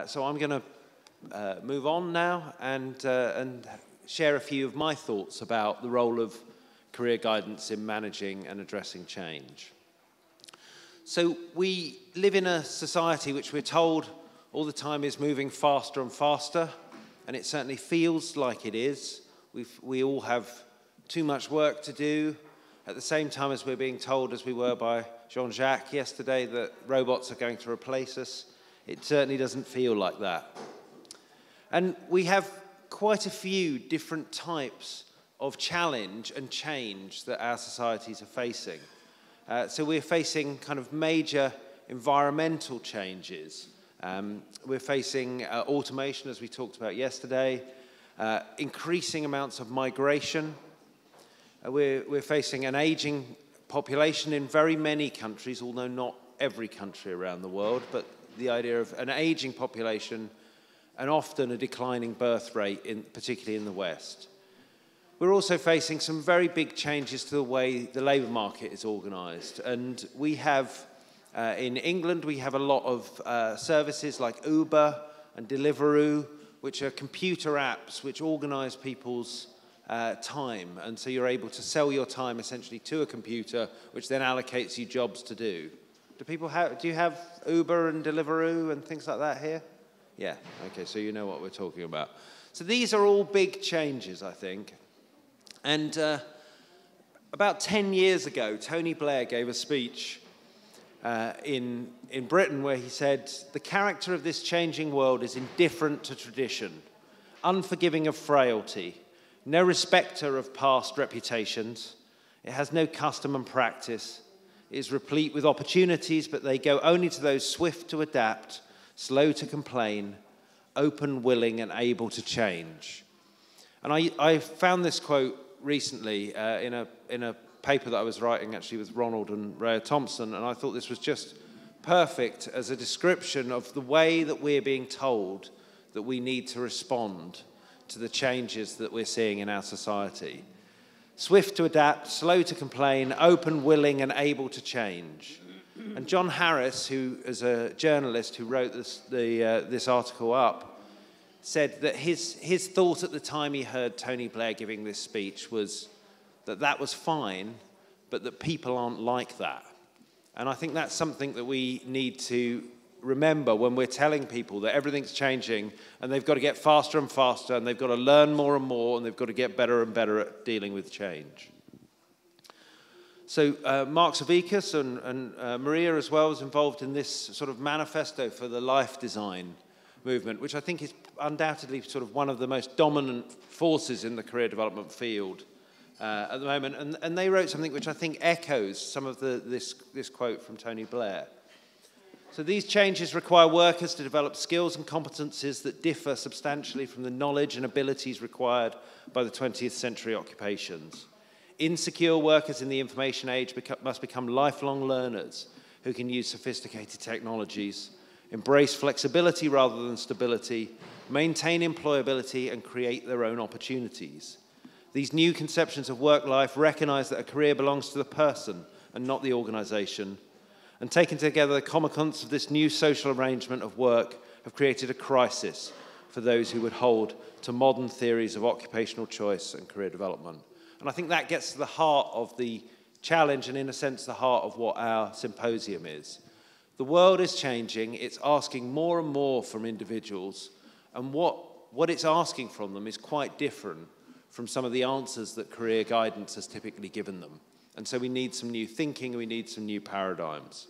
So I'm going to move on now and share a few of my thoughts about the role of career guidance in managing and addressing change. So we live in a society which we're told all the time is moving faster and faster, and it certainly feels like it is. We all have too much work to do, at the same time as we're being told, as we were by Jean-Jacques yesterday, that robots are going to replace us. It certainly doesn't feel like that. And we have quite a few different types of challenge and change that our societies are facing. So we're facing kind of major environmental changes. We're facing automation, as we talked about yesterday, increasing amounts of migration. We're facing an aging population in very many countries, although not every country around the world, but the idea of an aging population and often a declining birth rate, particularly in the West. We're also facing some very big changes to the way the labour market is organised. And we have, in England, we have a lot of services like Uber and Deliveroo, which are computer apps which organise people's time. And so you're able to sell your time essentially to a computer, which then allocates you jobs to do. Do you have Uber and Deliveroo and things like that here? Yeah, okay, so you know what we're talking about. So these are all big changes, I think. And about 10 years ago, Tony Blair gave a speech in Britain where he said, "The character of this changing world is indifferent to tradition, unforgiving of frailty, no respecter of past reputations. It has no custom and practice. It is replete with opportunities, but they go only to those swift to adapt, slow to complain, open, willing, and able to change." And I found this quote recently in a paper that I was writing actually with Ronald and Rhea Thompson, and I thought this was just perfect as a description of the way that we're being told that we need to respond to the changes that we're seeing in our society. Swift to adapt, slow to complain, open, willing, and able to change. And John Harris, who is a journalist who wrote this article up, said that his thought at the time he heard Tony Blair giving this speech was that was fine, but that people aren't like that. And I think that's something that we need to remember when we're telling people that everything's changing and they've got to get faster and faster and they've got to learn more and more and they've got to get better and better at dealing with change. So Mark Savickas and Maria as well was involved in this sort of manifesto for the life design movement, which I think is undoubtedly sort of one of the most dominant forces in the career development field at the moment. And they wrote something which I think echoes some of this quote from Tony Blair. So these changes require workers to develop skills and competencies that differ substantially from the knowledge and abilities required by the 20th century occupations. Insecure workers in the information age must become lifelong learners who can use sophisticated technologies, embrace flexibility rather than stability, maintain employability, and create their own opportunities. These new conceptions of work life recognize that a career belongs to the person and not the organization. And taken together, the consequences of this new social arrangement of work have created a crisis for those who would hold to modern theories of occupational choice and career development. And I think that gets to the heart of the challenge and, in a sense, the heart of what our symposium is. The world is changing. It's asking more and more from individuals. And what it's asking from them is quite different from some of the answers that career guidance has typically given them. And so we need some new thinking, we need some new paradigms.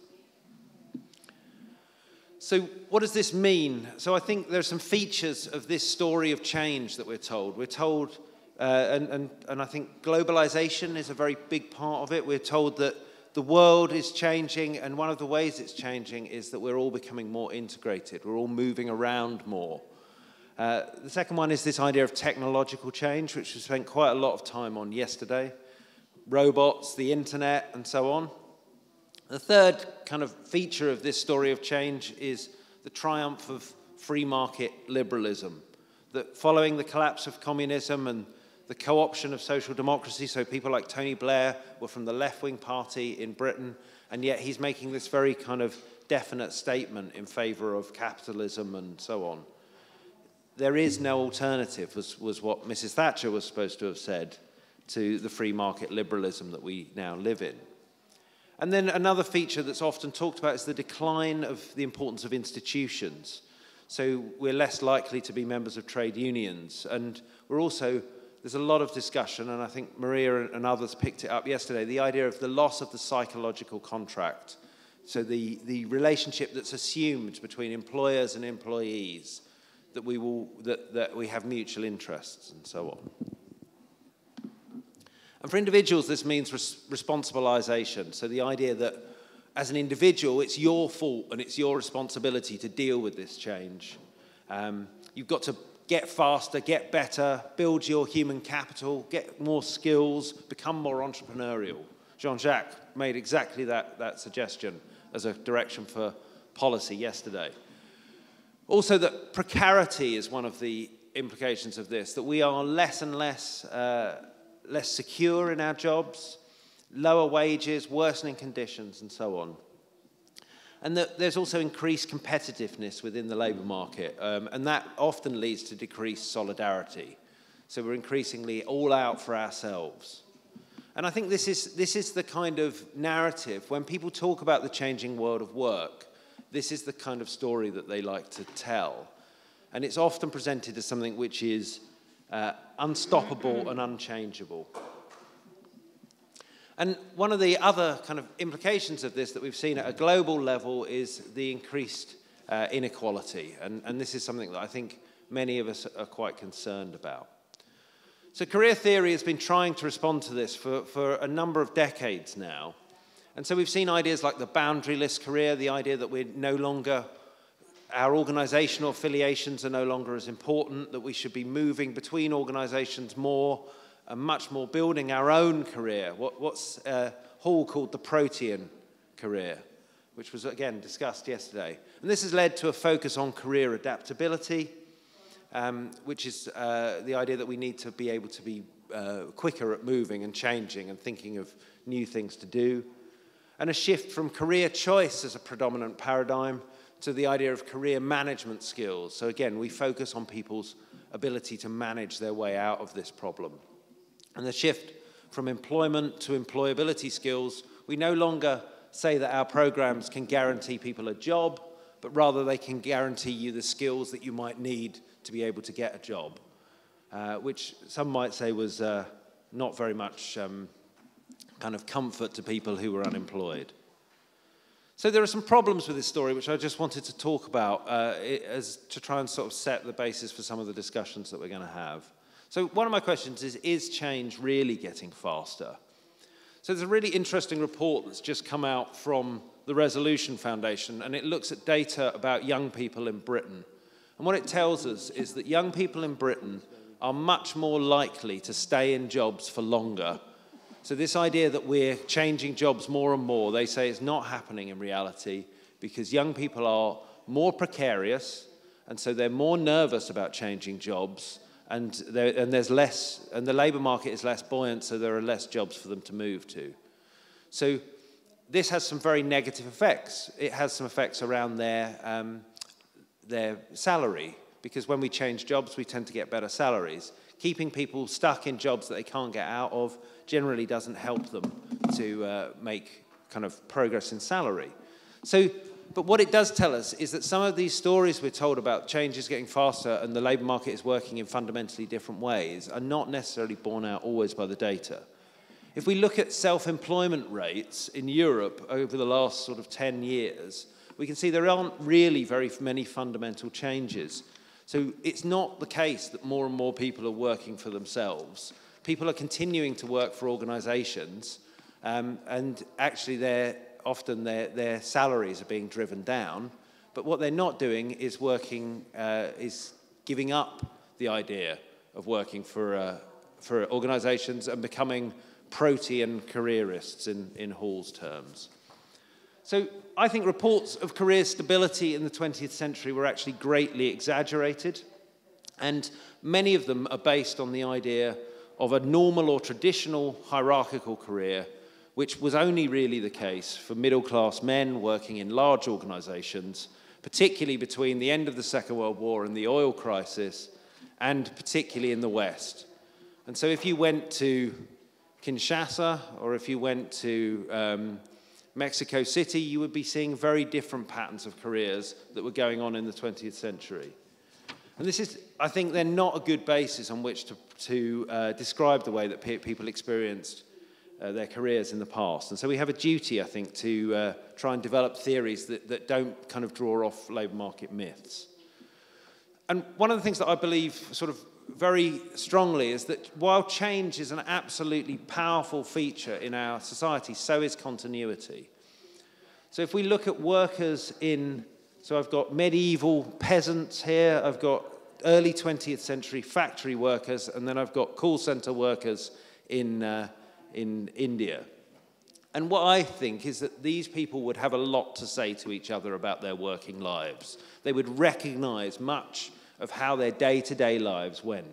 So what does this mean? So I think there are some features of this story of change that we're told. We're told, and I think globalization is a very big part of it. We're told that the world is changing, and one of the ways it's changing is that we're all becoming more integrated. We're all moving around more. The second one is this idea of technological change, which we spent quite a lot of time on yesterday. Robots, the internet, and so on. The third kind of feature of this story of change is the triumph of free market liberalism. That following the collapse of communism and the co-option of social democracy, so people like Tony Blair were from the left-wing party in Britain, and yet he's making this very kind of definite statement in favour of capitalism and so on. There is no alternative, was what Mrs. Thatcher was supposed to have said, to the free market liberalism that we now live in. And then another feature that's often talked about is the decline of the importance of institutions. So we're less likely to be members of trade unions. And we're also, there's a lot of discussion, and I think Maria and others picked it up yesterday, the idea of the loss of the psychological contract. So the relationship that's assumed between employers and employees, that we have mutual interests and so on. And for individuals, this means responsibilization. So the idea that as an individual, it's your fault and it's your responsibility to deal with this change. You've got to get faster, get better, build your human capital, get more skills, become more entrepreneurial. Jean-Jacques made exactly that suggestion as a direction for policy yesterday. Also, that precarity is one of the implications of this, that we are less and less secure in our jobs, lower wages, worsening conditions, and so on. And that there's also increased competitiveness within the labour market, and that often leads to decreased solidarity. So we're increasingly all out for ourselves. And I think this is the kind of narrative, when people talk about the changing world of work, this is the kind of story that they like to tell. And it's often presented as something which is unstoppable and unchangeable. And one of the other kind of implications of this that we've seen at a global level is the increased inequality. And this is something that I think many of us are quite concerned about. So career theory has been trying to respond to this for a number of decades now. And so we've seen ideas like the boundaryless career, the idea that we're no longer, our organizational affiliations are no longer as important, that we should be moving between organizations more and much more building our own career, what's Hall called the protean career, which was again discussed yesterday. And this has led to a focus on career adaptability, which is the idea that we need to be able to be quicker at moving and changing and thinking of new things to do. And a shift from career choice as a predominant paradigm to the idea of career management skills. So again, we focus on people's ability to manage their way out of this problem. And the shift from employment to employability skills, we no longer say that our programs can guarantee people a job, but rather they can guarantee you the skills that you might need to be able to get a job, which some might say was not very much kind of comfort to people who were unemployed. So there are some problems with this story which I just wanted to talk about as to try and sort of set the basis for some of the discussions that we're going to have. So one of my questions is change really getting faster? So there's a really interesting report that's just come out from the Resolution Foundation, and it looks at data about young people in Britain. And what it tells us is that young people in Britain are much more likely to stay in jobs for longer. So this idea that we're changing jobs more and more, they say is not happening in reality because young people are more precarious, and so they're more nervous about changing jobs, and there's less, and the labour market is less buoyant, so there are less jobs for them to move to. So this has some very negative effects. It has some effects around their salary, because when we change jobs, we tend to get better salaries. Keeping people stuck in jobs that they can't get out of generally doesn't help them to make kind of progress in salary. So, but what it does tell us is that some of these stories we're told about changes getting faster and the labour market is working in fundamentally different ways are not necessarily borne out always by the data. If we look at self-employment rates in Europe over the last sort of 10 years, we can see there aren't really very many fundamental changes. So it's not the case that more and more people are working for themselves. People are continuing to work for organisations, and actually often their salaries are being driven down. But what they're not doing is is giving up the idea of working for organisations and becoming protean careerists in Hall's terms. So I think reports of career stability in the 20th century were actually greatly exaggerated, and many of them are based on the idea of a normal or traditional hierarchical career which was only really the case for middle-class men working in large organizations, particularly between the end of the Second World War and the oil crisis, and particularly in the West. And so if you went to Kinshasa, or if you went to Mexico City, you would be seeing very different patterns of careers that were going on in the 20th century. And this is, I think, then not a good basis on which to describe the way that people experienced their careers in the past. And so we have a duty, I think, to try and develop theories that don't kind of draw off labour market myths. And one of the things that I believe sort of very strongly is that while change is an absolutely powerful feature in our society, so is continuity. So if we look at workers in, so I've got medieval peasants here, I've got early 20th century factory workers, and then I've got call centre workers in India. And what I think is that these people would have a lot to say to each other about their working lives. They would recognise much of how their day-to-day lives went.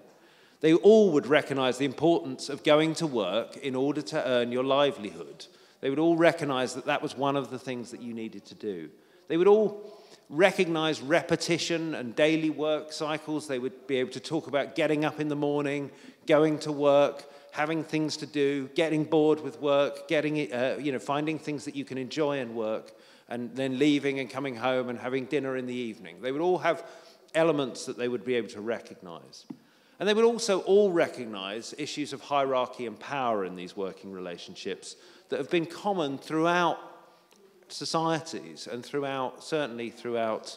They all would recognise the importance of going to work in order to earn your livelihood. They would all recognise that that was one of the things that you needed to do. They would all recognise repetition and daily work cycles. They would be able to talk about getting up in the morning, going to work, having things to do, getting bored with work, finding things that you can enjoy in work, and then leaving and coming home and having dinner in the evening. They would all have elements that they would be able to recognise. And they would also all recognise issues of hierarchy and power in these working relationships that have been common throughout societies and certainly throughout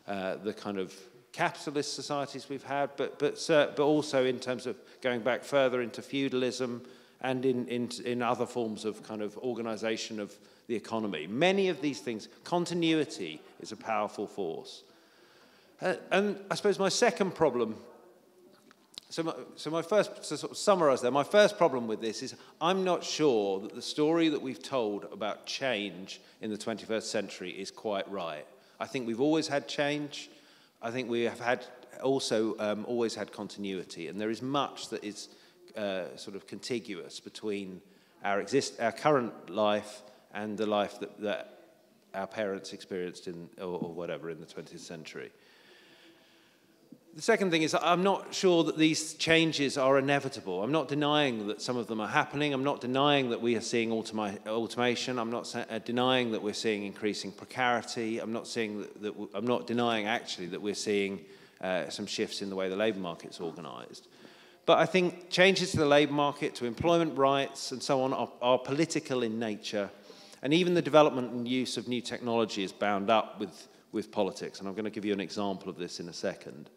the kind of capitalist societies we've had, but also in terms of going back further into feudalism and in other forms of kind of organisation of the economy. Many of these things, continuity is a powerful force. And I suppose my second problem, my first, to sort of summarise there, my first problem with this is I'm not sure that the story that we've told about change in the 21st century is quite right. I think we've always had change. I think we have had also always had continuity, and there is much that is sort of contiguous between our current life and the life that our parents experienced or whatever in the 20th century. The second thing is I'm not sure that these changes are inevitable. I'm not denying that some of them are happening. I'm not denying that we are seeing automation. I'm not denying that we're seeing increasing precarity. I'm not denying actually that we're seeing some shifts in the way the labour market's organised. But I think changes to the labour market, to employment rights and so on are political in nature. And even the development and use of new technology is bound up with politics. And I'm going to give you an example of this in a second.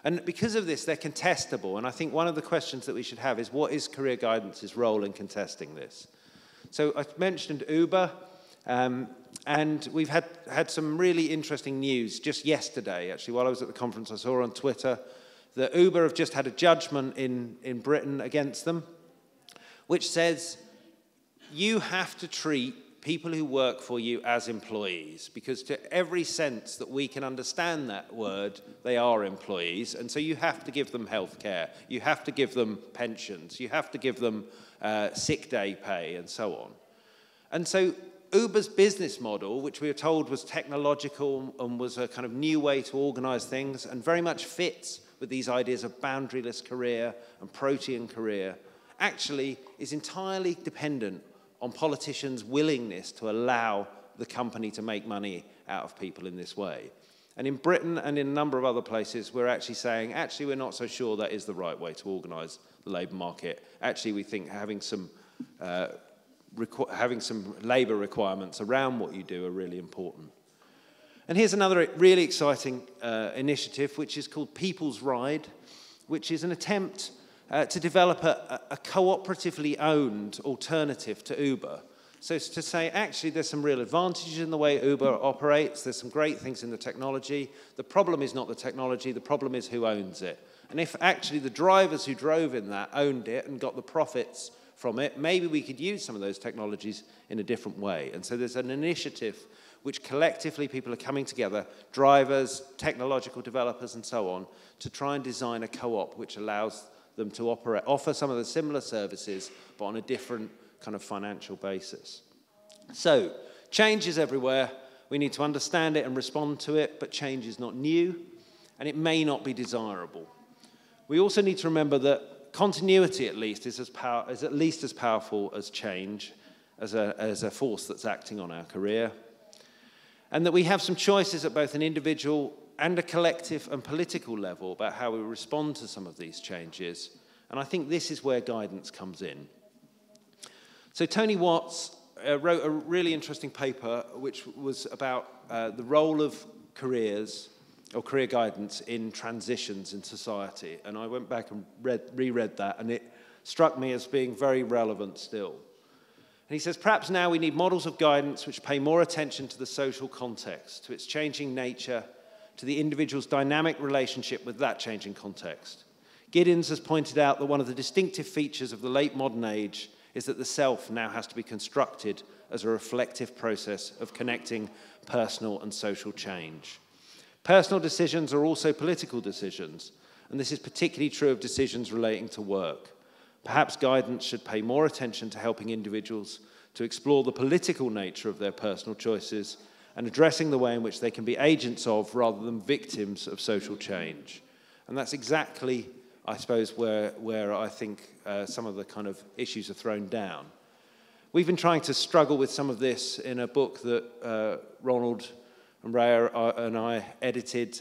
And because of this, they're contestable. And I think one of the questions that we should have is, what is career guidance's role in contesting this? So I mentioned Uber, and we've had some really interesting news just yesterday. Actually, while I was at the conference, I saw on Twitter that Uber have just had a judgment in Britain against them, which says you have to treat people who work for you as employees, because to every sense that we can understand that word, they are employees, and so you have to give them health care, you have to give them pensions, you have to give them sick day pay, and so on. And so Uber's business model, which we were told was technological and was a kind of new way to organise things, and very much fits with these ideas of boundaryless career and protean career, actually is entirely dependent on politicians' willingness to allow the company to make money out of people in this way. And in Britain and in a number of other places, we're actually saying, actually, we're not so sure that is the right way to organise the labour market. Actually, we think having some labour requirements around what you do are really important. And here's another really exciting initiative, which is called People's Ride, which is an attempt to develop a cooperatively owned alternative to Uber. So it's to say, actually, there's some real advantages in the way Uber operates. There's some great things in the technology. The problem is not the technology. The problem is who owns it. And if actually the drivers who drove in that owned it and got the profits from it, maybe we could use some of those technologies in a different way. And so there's an initiative which collectively people are coming together, drivers, technological developers, and so on, to try and design a co-op which allows them to offer some of the similar services, but on a different kind of financial basis. So, change is everywhere. We need to understand it and respond to it, but change is not new, and it may not be desirable. We also need to remember that continuity, at least, is at least as powerful as change, as a force that's acting on our career, and that we have some choices at both an individual and a collective and political level about how we respond to some of these changes. And I think this is where guidance comes in. So Tony Watts wrote a really interesting paper which was about the role of careers or career guidance in transitions in society. And I went back and reread that, and it struck me as being very relevant still. And he says, perhaps now we need models of guidance which pay more attention to the social context, to its changing nature, to the individual's dynamic relationship with that changing context. Giddens has pointed out that one of the distinctive features of the late modern age is that the self now has to be constructed as a reflective process of connecting personal and social change. Personal decisions are also political decisions, and this is particularly true of decisions relating to work. Perhaps guidance should pay more attention to helping individuals to explore the political nature of their personal choices and addressing the way in which they can be agents of rather than victims of social change. And that's exactly, I suppose, where I think some of the kind of issues are thrown down. We've been trying to struggle with some of this in a book that Ronald and Raya and I edited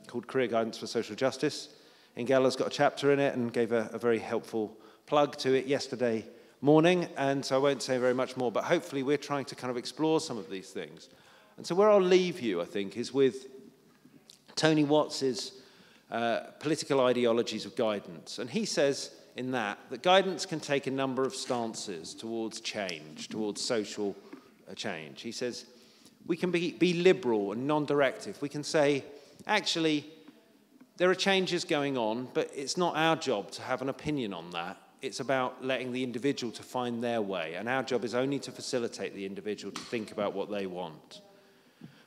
called Career Guidance for Social Justice. Ingella's got a chapter in it and gave a very helpful plug to it yesterday morning, and so I won't say very much more, but hopefully we're trying to kind of explore some of these things. And so where I'll leave you, I think, is with Tony Watts's political ideologies of guidance. And he says in that guidance can take a number of stances towards change, towards social change. He says we can be liberal and non-directive. We can say, actually, there are changes going on, but it's not our job to have an opinion on that. It's about letting the individual to find their way, and our job is only to facilitate the individual to think about what they want.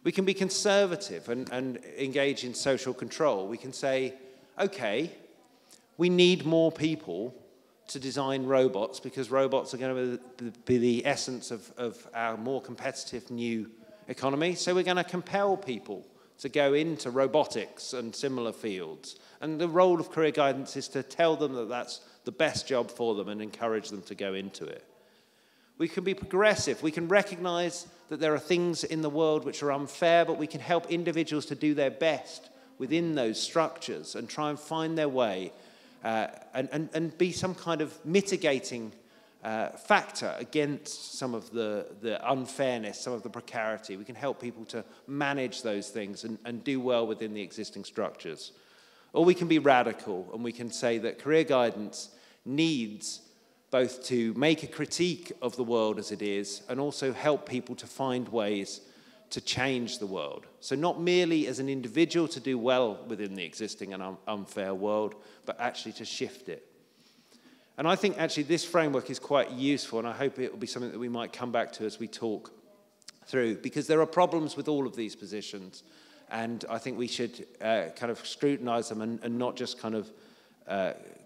We can be conservative and engage in social control. We can say, okay, we need more people to design robots because robots are going to be the essence of our more competitive new economy, so we're going to compel people to go into robotics and similar fields. And the role of career guidance is to tell them that that's the best job for them and encourage them to go into it. We can be progressive. We can recognize that there are things in the world which are unfair, but we can help individuals to do their best within those structures and try and find their way and be some kind of mitigating factor against some of the unfairness, some of the precarity. We can help people to manage those things and do well within the existing structures. Or we can be radical, and we can say that career guidance needs both to make a critique of the world as it is and also help people to find ways to change the world. So not merely as an individual to do well within the existing and unfair world, but actually to shift it. And I think actually this framework is quite useful, and I hope it will be something that we might come back to as we talk through, because there are problems with all of these positions, and I think we should kind of scrutinize them and not just kind of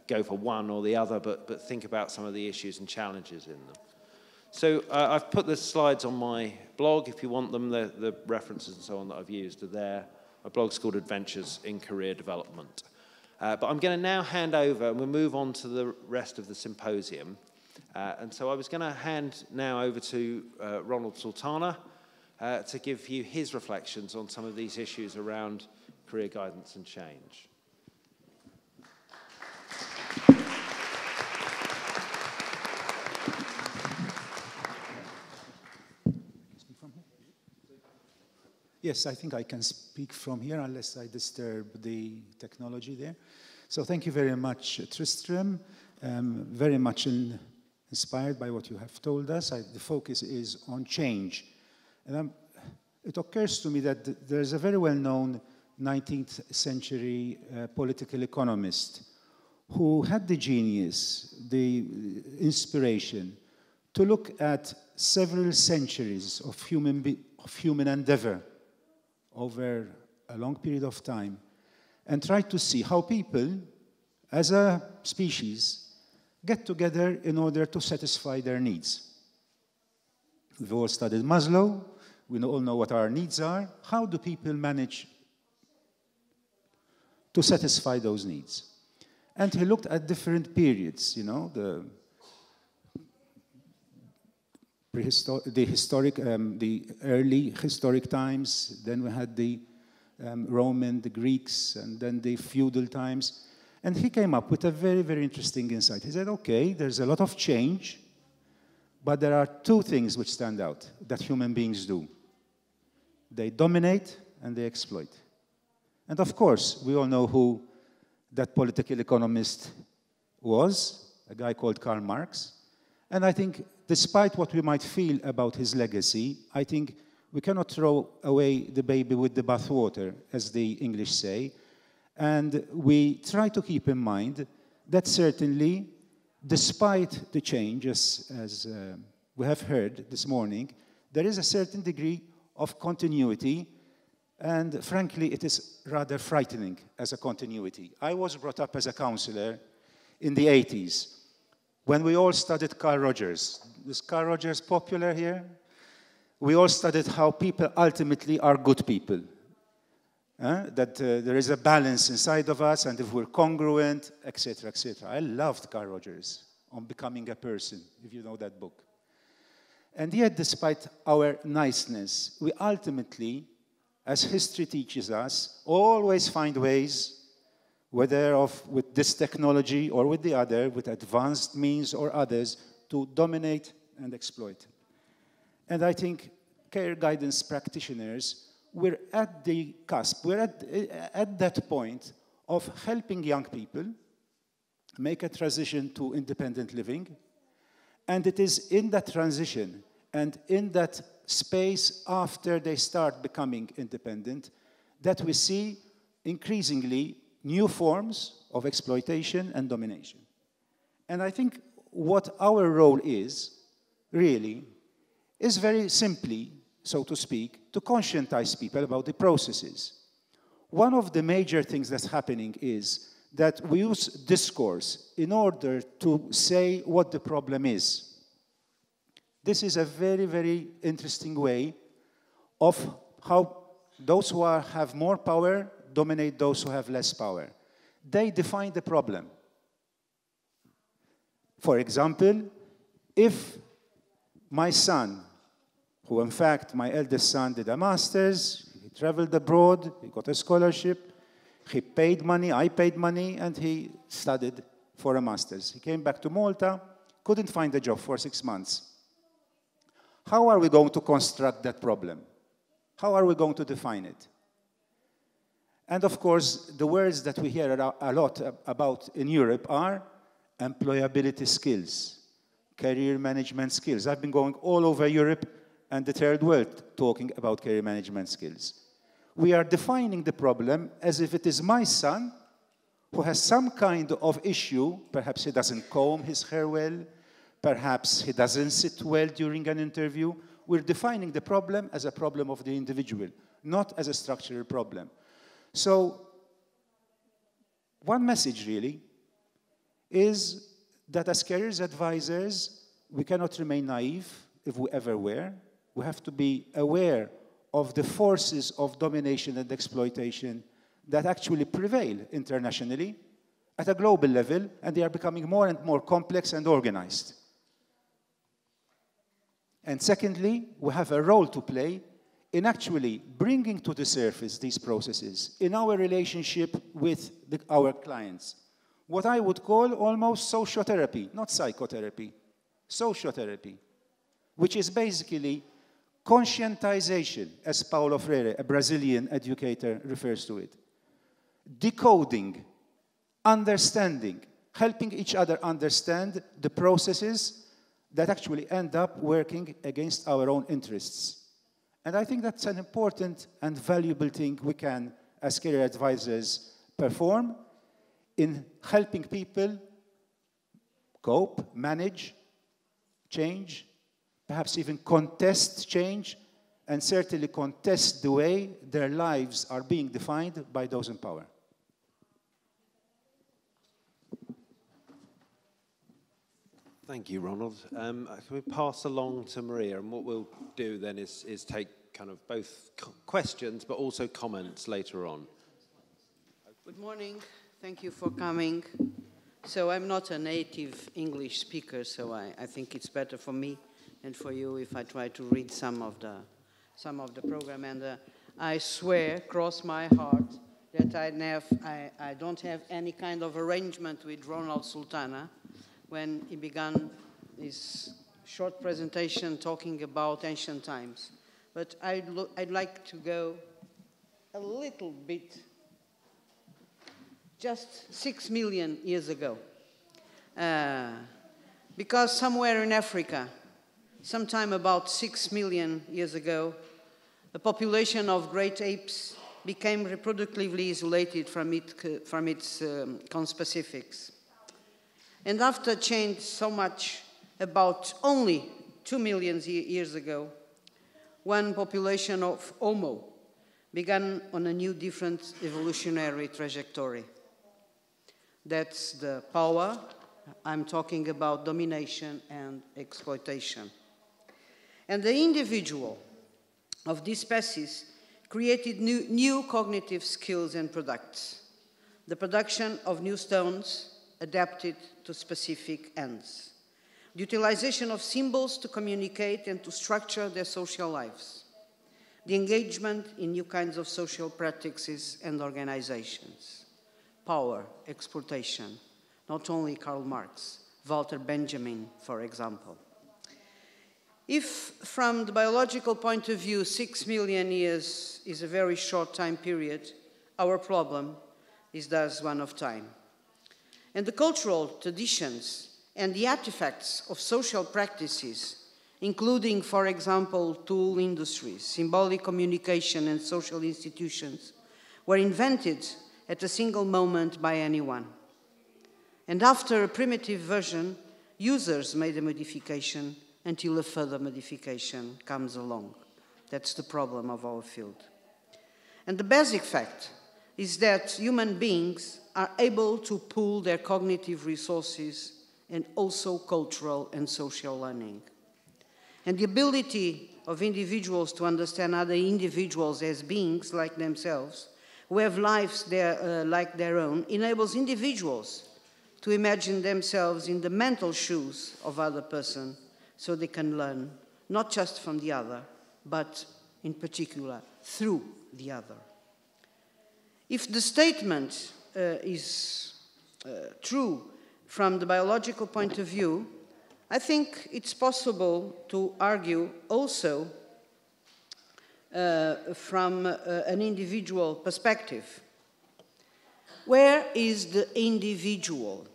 go for one or the other, but think about some of the issues and challenges in them. So I've put the slides on my blog. If you want them, the references and so on that I've used are there. My blog's called Adventures in Career Development. But I'm going to now hand over, and we'll move on to the rest of the symposium. And so I was going to hand now over to Ronald Sultana to give you his reflections on some of these issues around career guidance and change. Yes, I think I can speak from here unless I disturb the technology there. So thank you very much, Tristram. Very much inspired by what you have told us. The focus is on change. And it occurs to me that there's a very well-known 19th century political economist who had the genius, the inspiration, to look at several centuries of human endeavor over a long period of time and try to see how people, as a species, get together in order to satisfy their needs. We've all studied Maslow. We all know what our needs are. How do people manage to satisfy those needs? And he looked at different periods, you know, the early historic times, then we had the Roman, the Greeks, and then the feudal times. And he came up with a very, very interesting insight. He said, okay, there's a lot of change, but there are two things which stand out that human beings do. They dominate and they exploit. And of course, we all know who that political economist was, a guy called Karl Marx. And I think, despite what we might feel about his legacy, I think we cannot throw away the baby with the bathwater, as the English say. And we try to keep in mind that certainly, despite the changes, as we have heard this morning, there is a certain degree of continuity. And frankly, it is rather frightening as a continuity. I was brought up as a counselor in the 80s when we all studied Carl Rogers. Is Carl Rogers popular here? We all studied how people ultimately are good people. That there is a balance inside of us, and if we're congruent, etc., etc. I loved Carl Rogers on Becoming a Person, if you know that book. And yet, despite our niceness, we ultimately, as history teaches us, always find ways, whether with this technology or with the other, with advanced means or others, to dominate and exploit. And I think career guidance practitioners, we're at the cusp, we're at that point of helping young people make a transition to independent living. And it is in that transition and in that space after they start becoming independent that we see increasingly new forms of exploitation and domination. And I think what our role is, really, is very simply, so to speak, to conscientize people about the processes. One of the major things that's happening is that we use discourse in order to say what the problem is. This is a very, very interesting way of how those who have more power dominate those who have less power. They define the problem. For example, if my son, who in fact my eldest son did a master's, he traveled abroad, he got a scholarship, he paid money, I paid money, and he studied for a master's. He came back to Malta, couldn't find a job for 6 months. How are we going to construct that problem? How are we going to define it? And of course, the words that we hear a lot about in Europe are employability skills, career management skills. I've been going all over Europe and the third world talking about career management skills. We are defining the problem as if it is my son who has some kind of issue. Perhaps he doesn't comb his hair well. Perhaps he doesn't sit well during an interview. We're defining the problem as a problem of the individual, not as a structural problem. So, one message really is that as careers advisors, we cannot remain naive if we ever were. We have to be aware of the forces of domination and exploitation that actually prevail internationally at a global level, and they are becoming more and more complex and organized. And secondly, we have a role to play in actually bringing to the surface these processes in our relationship with our clients. What I would call almost sociotherapy, not psychotherapy, sociotherapy, which is basically conscientization, as Paulo Freire, a Brazilian educator, refers to it. Decoding, understanding, helping each other understand the processes that actually end up working against our own interests. And I think that's an important and valuable thing we can, as career advisors, perform in helping people cope, manage, change, perhaps even contest change, and certainly contest the way their lives are being defined by those in power. Thank you, Ronald. Can we pass along to Maria? And what we'll do then is take kind of both questions, but also comments later on. Good morning. Thank you for coming. So I'm not a native English speaker, so I think it's better for me and for you if I try to read some of the program. And I swear, cross my heart, that I don't have any kind of arrangement with Ronald Sultana when he began his short presentation talking about ancient times. But I'd like to go a little bit, just 6 million years ago. Because somewhere in Africa, sometime about 6 million years ago, the population of great apes became reproductively isolated from its conspecifics. And after change so much, about only 2 million years ago, one population of Homo began on a new, different evolutionary trajectory. That's the power. I'm talking about domination and exploitation. And the individual of this species created new cognitive skills and products. The production of new stones adapted to specific ends. The utilization of symbols to communicate and to structure their social lives. The engagement in new kinds of social practices and organizations. Power, exploitation, not only Karl Marx, Walter Benjamin, for example. If, from the biological point of view, 6 million years is a very short time period, our problem is thus one of time. And the cultural traditions and the artifacts of social practices, including, for example, tool industries, symbolic communication, and social institutions, were invented at a single moment by anyone. And after a primitive version, users made a modification until a further modification comes along. That's the problem of our field. And the basic fact is that human beings are able to pool their cognitive resources and also cultural and social learning. And the ability of individuals to understand other individuals as beings like themselves, who have lives like their own, enables individuals to imagine themselves in the mental shoes of other person so they can learn, not just from the other, but in particular through the other. If the statement is true from the biological point of view, I think it's possible to argue also from an individual perspective. Where is the individual,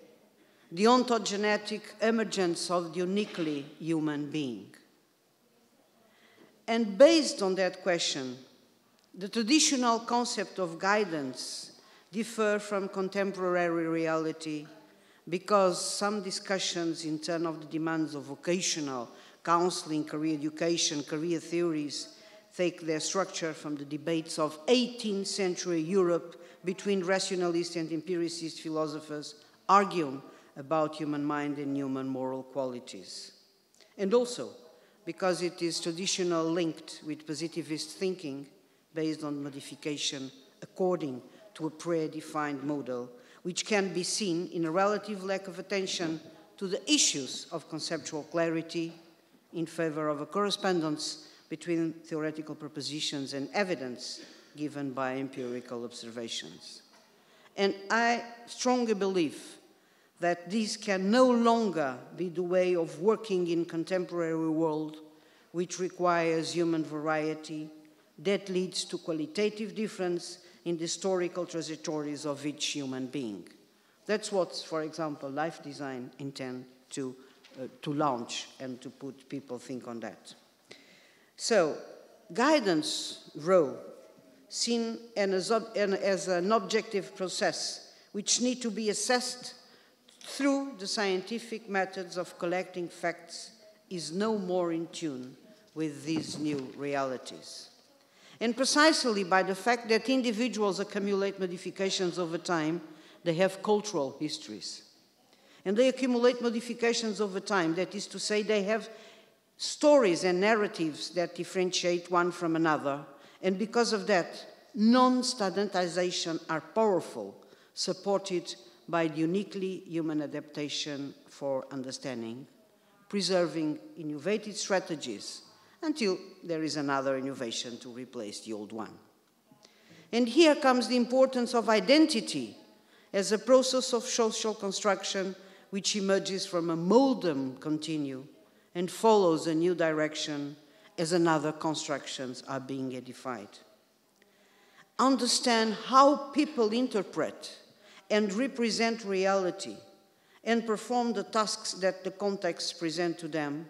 the ontogenetic emergence of the uniquely human being? And based on that question, the traditional concept of guidance differ from contemporary reality because some discussions in terms of the demands of vocational counseling, career education, career theories take their structure from the debates of 18th century Europe between rationalist and empiricist philosophers arguing about human mind and human moral qualities. And also because it is traditionally linked with positivist thinking based on modification according to a predefined model, which can be seen in a relative lack of attention to the issues of conceptual clarity in favor of a correspondence between theoretical propositions and evidence given by empirical observations. And I strongly believe that this can no longer be the way of working in contemporary world, which requires human variety, that leads to qualitative difference in the historical trajectories of each human being. That's what, for example, life design intends to launch and to put people think on that. So, guidance role, seen as an objective process, which need to be assessed through the scientific methods of collecting facts, is no more in tune with these new realities. And precisely by the fact that individuals accumulate modifications over time, they have cultural histories. And they accumulate modifications over time. That is to say, they have stories and narratives that differentiate one from another. And because of that, non-standardization are powerful, supported by uniquely human adaptation for understanding, preserving innovative strategies until there is another innovation to replace the old one. And here comes the importance of identity as a process of social construction which emerges from a modem continue and follows a new direction as another constructions are being edified. Understand how people interpret and represent reality and perform the tasks that the contexts present to them,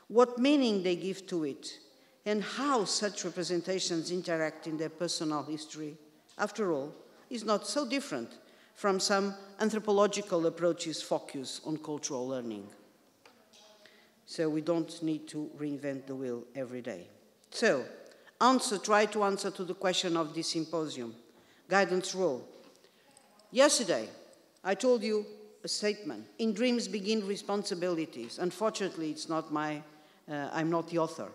what meaning they give to it, and how such representations interact in their personal history, after all, is not so different from some anthropological approaches focused on cultural learning. So we don't need to reinvent the wheel every day. So, try to answer to the question of this symposium, guidance role. Yesterday, I told you a statement, in dreams begin responsibilities. Unfortunately, it's not I'm not the author.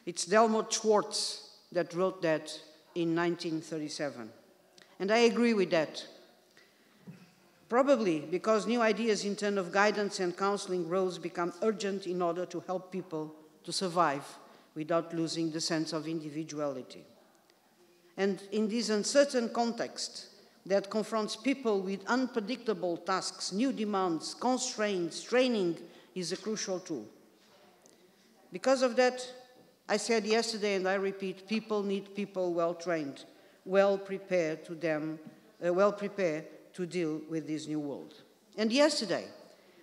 It's Delmont Schwartz that wrote that in 1937. And I agree with that. Probably because new ideas in terms of guidance and counseling roles become urgent in order to help people to survive without losing the sense of individuality. And in this uncertain context that confronts people with unpredictable tasks, new demands, constraints, training is a crucial tool. Because of that, I said yesterday, and I repeat, people need people well-trained, well-prepared to deal with this new world. And yesterday,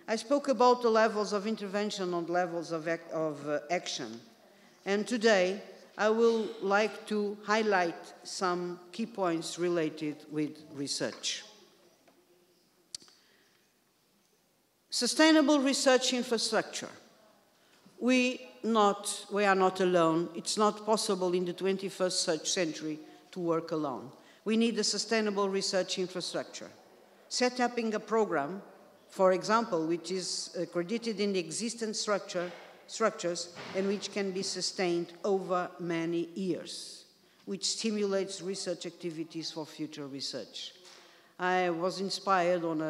I spoke about the levels of intervention and levels of action. And today, I will like to highlight some key points related with research. Sustainable research infrastructure. We are not alone. It's not possible in the 21st century to work alone. We need a sustainable research infrastructure. Set up a program, for example, which is credited in the existing structures and which can be sustained over many years, which stimulates research activities for future research. I was inspired on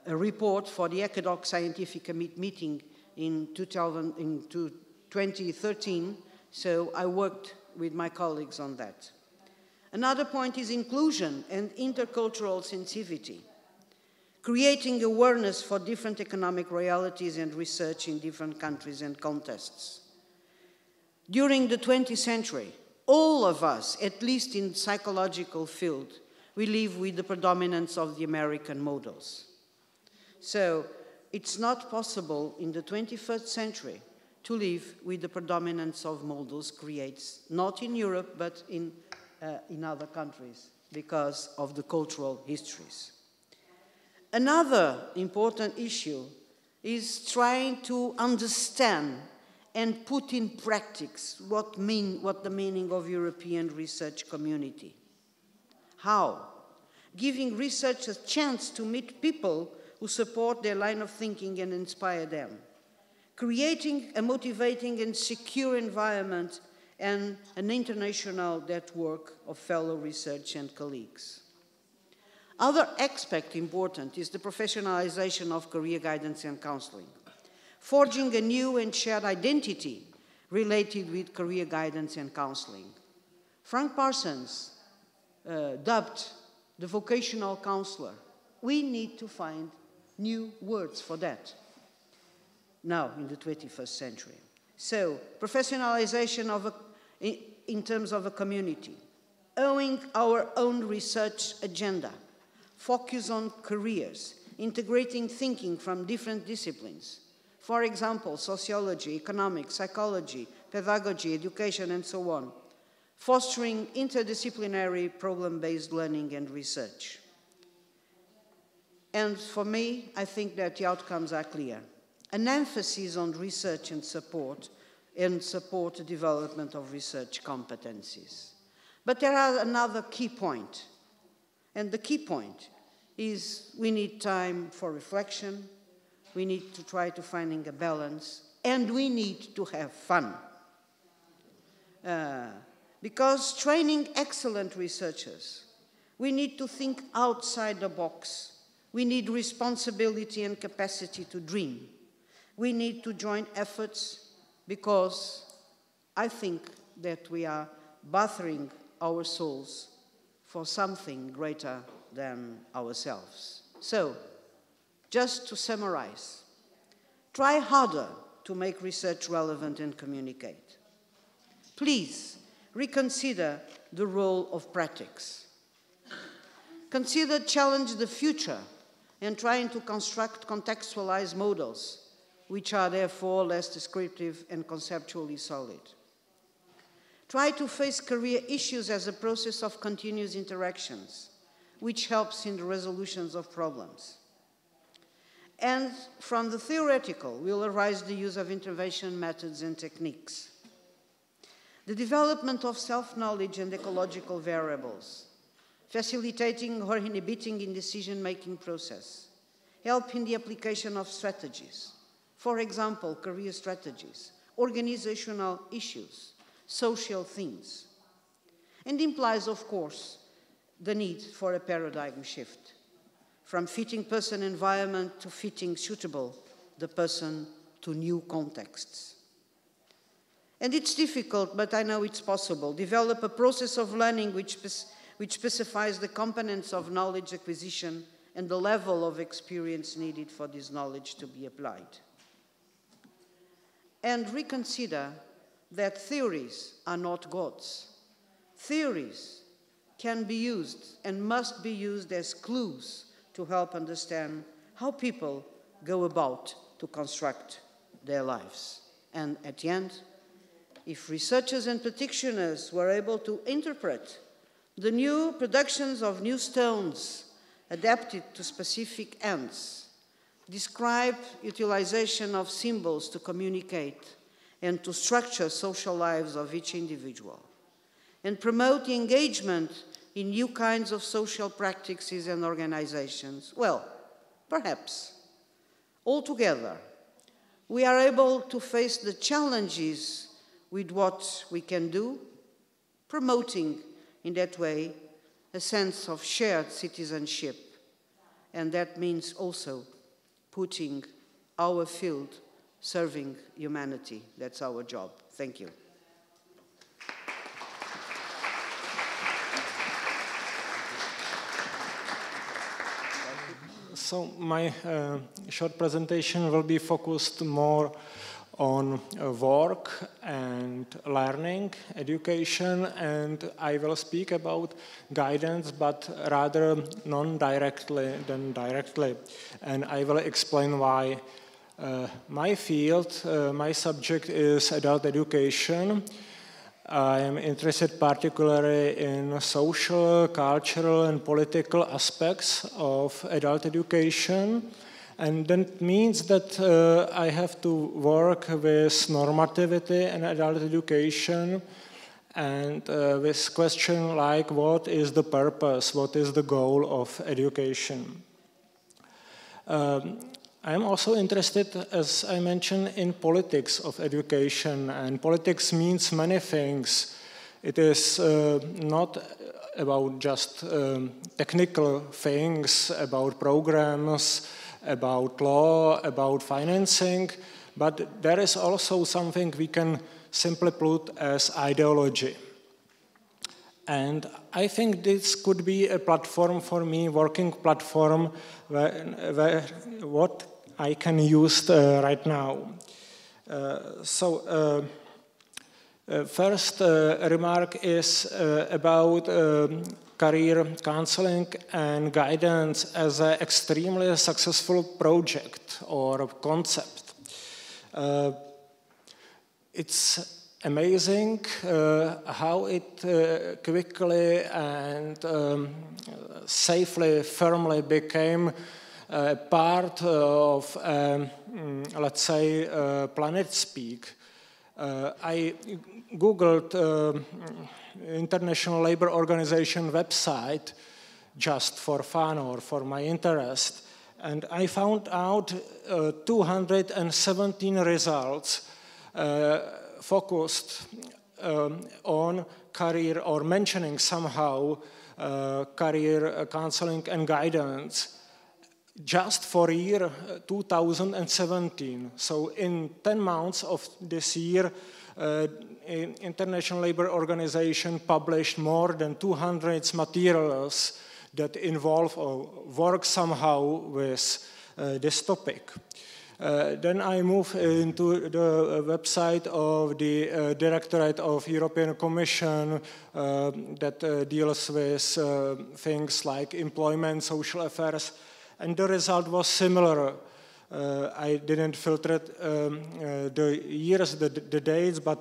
a report for the ECADOC scientific meeting in 2013, so I worked with my colleagues on that. Another point is inclusion and intercultural sensitivity, creating awareness for different economic realities and research in different countries and contexts. During the 20th century, all of us, at least in the psychological field, we live with the predominance of the American models. So it's not possible in the 21st century to live with the predominance of models created, not in Europe, but in other countries because of the cultural histories. Another important issue is trying to understand and put in practice what the meaning of European research community. How? Giving research a chance to meet people who support their line of thinking and inspire them. Creating a motivating and secure environment and an international network of fellow research and colleagues. Other aspect important is the professionalization of career guidance and counseling, forging a new and shared identity related with career guidance and counseling. Frank Parsons dubbed the vocational counselor. We need to find new words for that now in the 21st century. So, professionalization in terms of a community, owning our own research agenda, focus on careers, integrating thinking from different disciplines. For example, sociology, economics, psychology, pedagogy, education, and so on. Fostering interdisciplinary problem-based learning and research. And for me, I think that the outcomes are clear. An emphasis on research and support the development of research competencies. But there are another key point. And the key point is we need time for reflection, we need to try to finding a balance, and we need to have fun. Because training excellent researchers, we need to think outside the box. We need responsibility and capacity to dream. We need to join efforts because I think that we are bathering our souls for something greater than ourselves. So, just to summarize, try harder to make research relevant and communicate. Please reconsider the role of practice. Consider challenge the future and trying to construct contextualized models, which are therefore less descriptive and conceptually solid. Try to face career issues as a process of continuous interactions, which helps in the resolutions of problems. And from the theoretical will arise the use of intervention methods and techniques. The development of self-knowledge and ecological variables, facilitating or inhibiting in decision-making process, help in the application of strategies, for example, career strategies, organizational issues, social themes, and implies, of course, the need for a paradigm shift, from fitting person environment to fitting suitable the person to new contexts. And it's difficult, but I know it's possible. Develop a process of learning which specifies the components of knowledge acquisition and the level of experience needed for this knowledge to be applied. And reconsider that theories are not gods. Theories can be used and must be used as clues to help understand how people go about to construct their lives. And at the end, if researchers and practitioners were able to interpret the new productions of new stones adapted to specific ends, describe utilization of symbols to communicate and to structure social lives of each individual, and promote the engagement in new kinds of social practices and organizations, well, perhaps, altogether, we are able to face the challenges with what we can do, promoting in that way a sense of shared citizenship. And that means also putting our field serving humanity. That's our job. Thank you. So my short presentation will be focused more on work and learning, education, and I will speak about guidance, but rather non-directly than directly. And I will explain why. My field, my subject is adult education. I am interested particularly in social, cultural, and political aspects of adult education. And that means that I have to work with normativity in adult education and with questions like what is the purpose, what is the goal of education. I'm also interested, as I mentioned, in politics of education, and politics means many things. It is not about just technical things, about programs, about law, about financing, but there is also something we can simply put as ideology. And I think this could be a platform for me, working platform, where what I can use right now. First remark is about career counseling and guidance as an extremely successful project or concept. It's amazing how it quickly and safely, firmly became part of, let's say, planet speak. I Googled International Labour Organization website just for fun or for my interest. And I found out 217 results focused on career or mentioning somehow career counseling and guidance just for year 2017. So in 10 months of this year, International Labour Organization published more than 200 materials that involve or work somehow with this topic. Then I move into the website of the Directorate of European Commission that deals with things like employment, social affairs, and the result was similar. I didn't filter the years, the dates, but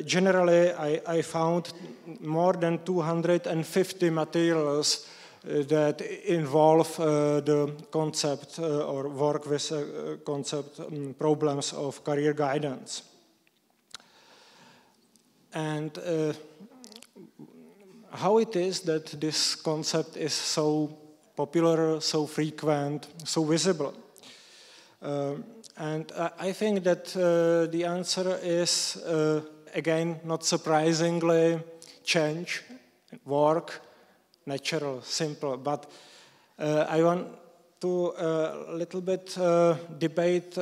generally I found more than 250 materials that involve the concept or work with concept problems of career guidance. And how it is that this concept is so popular, so frequent, so visible? And I think that the answer is, again, not surprisingly, change, work, natural, simple. But I want to a little bit debate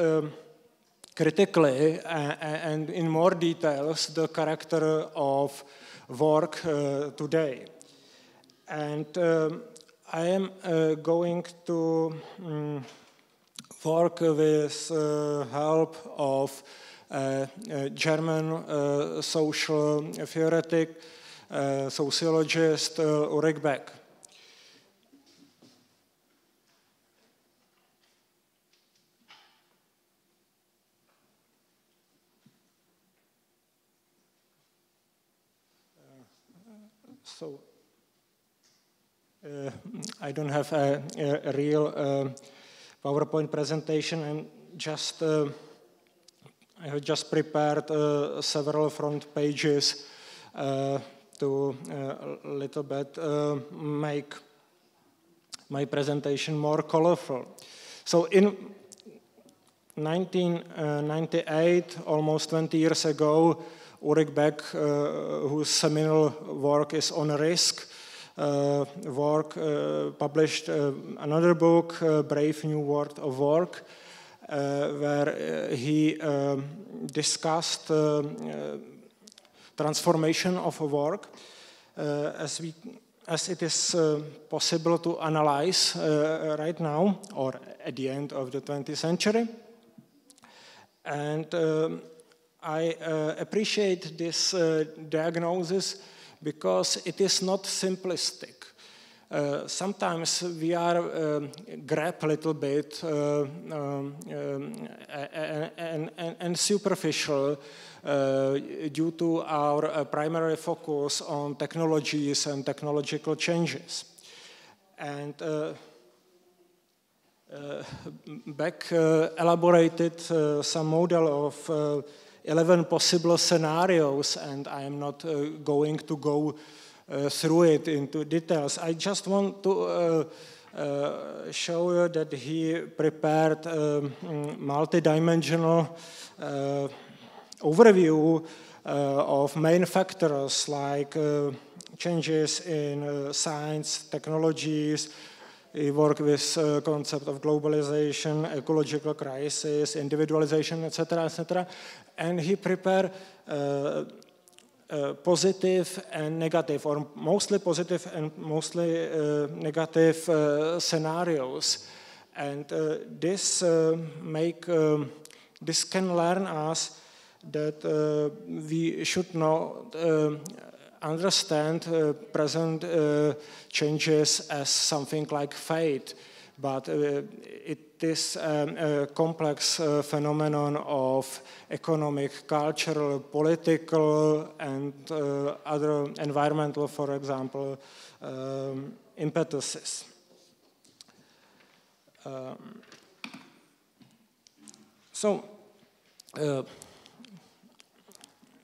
critically and in more details the character of work today. And I am going to work with help of German social theoretic sociologist Ulrich Beck. So I don't have a real PowerPoint presentation. I have just prepared several front pages to a little bit make my presentation more colorful. So in 1998, almost 20 years ago, Ulrich Beck, whose seminal work is on risk, published another book, Brave New World of Work, where he discussed transformation of work as it is possible to analyze right now or at the end of the 20th century. And I appreciate this diagnosis because it is not simplistic. Sometimes we are grab a little bit and superficial due to our primary focus on technologies and technological changes. And Beck elaborated some model of 11 possible scenarios, and I am not going to go through it into details. I just want to show you that he prepared a multidimensional overview of main factors like changes in science, technologies. He worked with concept of globalization, ecological crisis, individualization, etc., etc. And he prepared positive and negative, or mostly positive and mostly negative scenarios. And this can learn us that we should not understand present changes as something like fate, but it is a complex phenomenon of economic, cultural, political, and other environmental, for example, impetuses.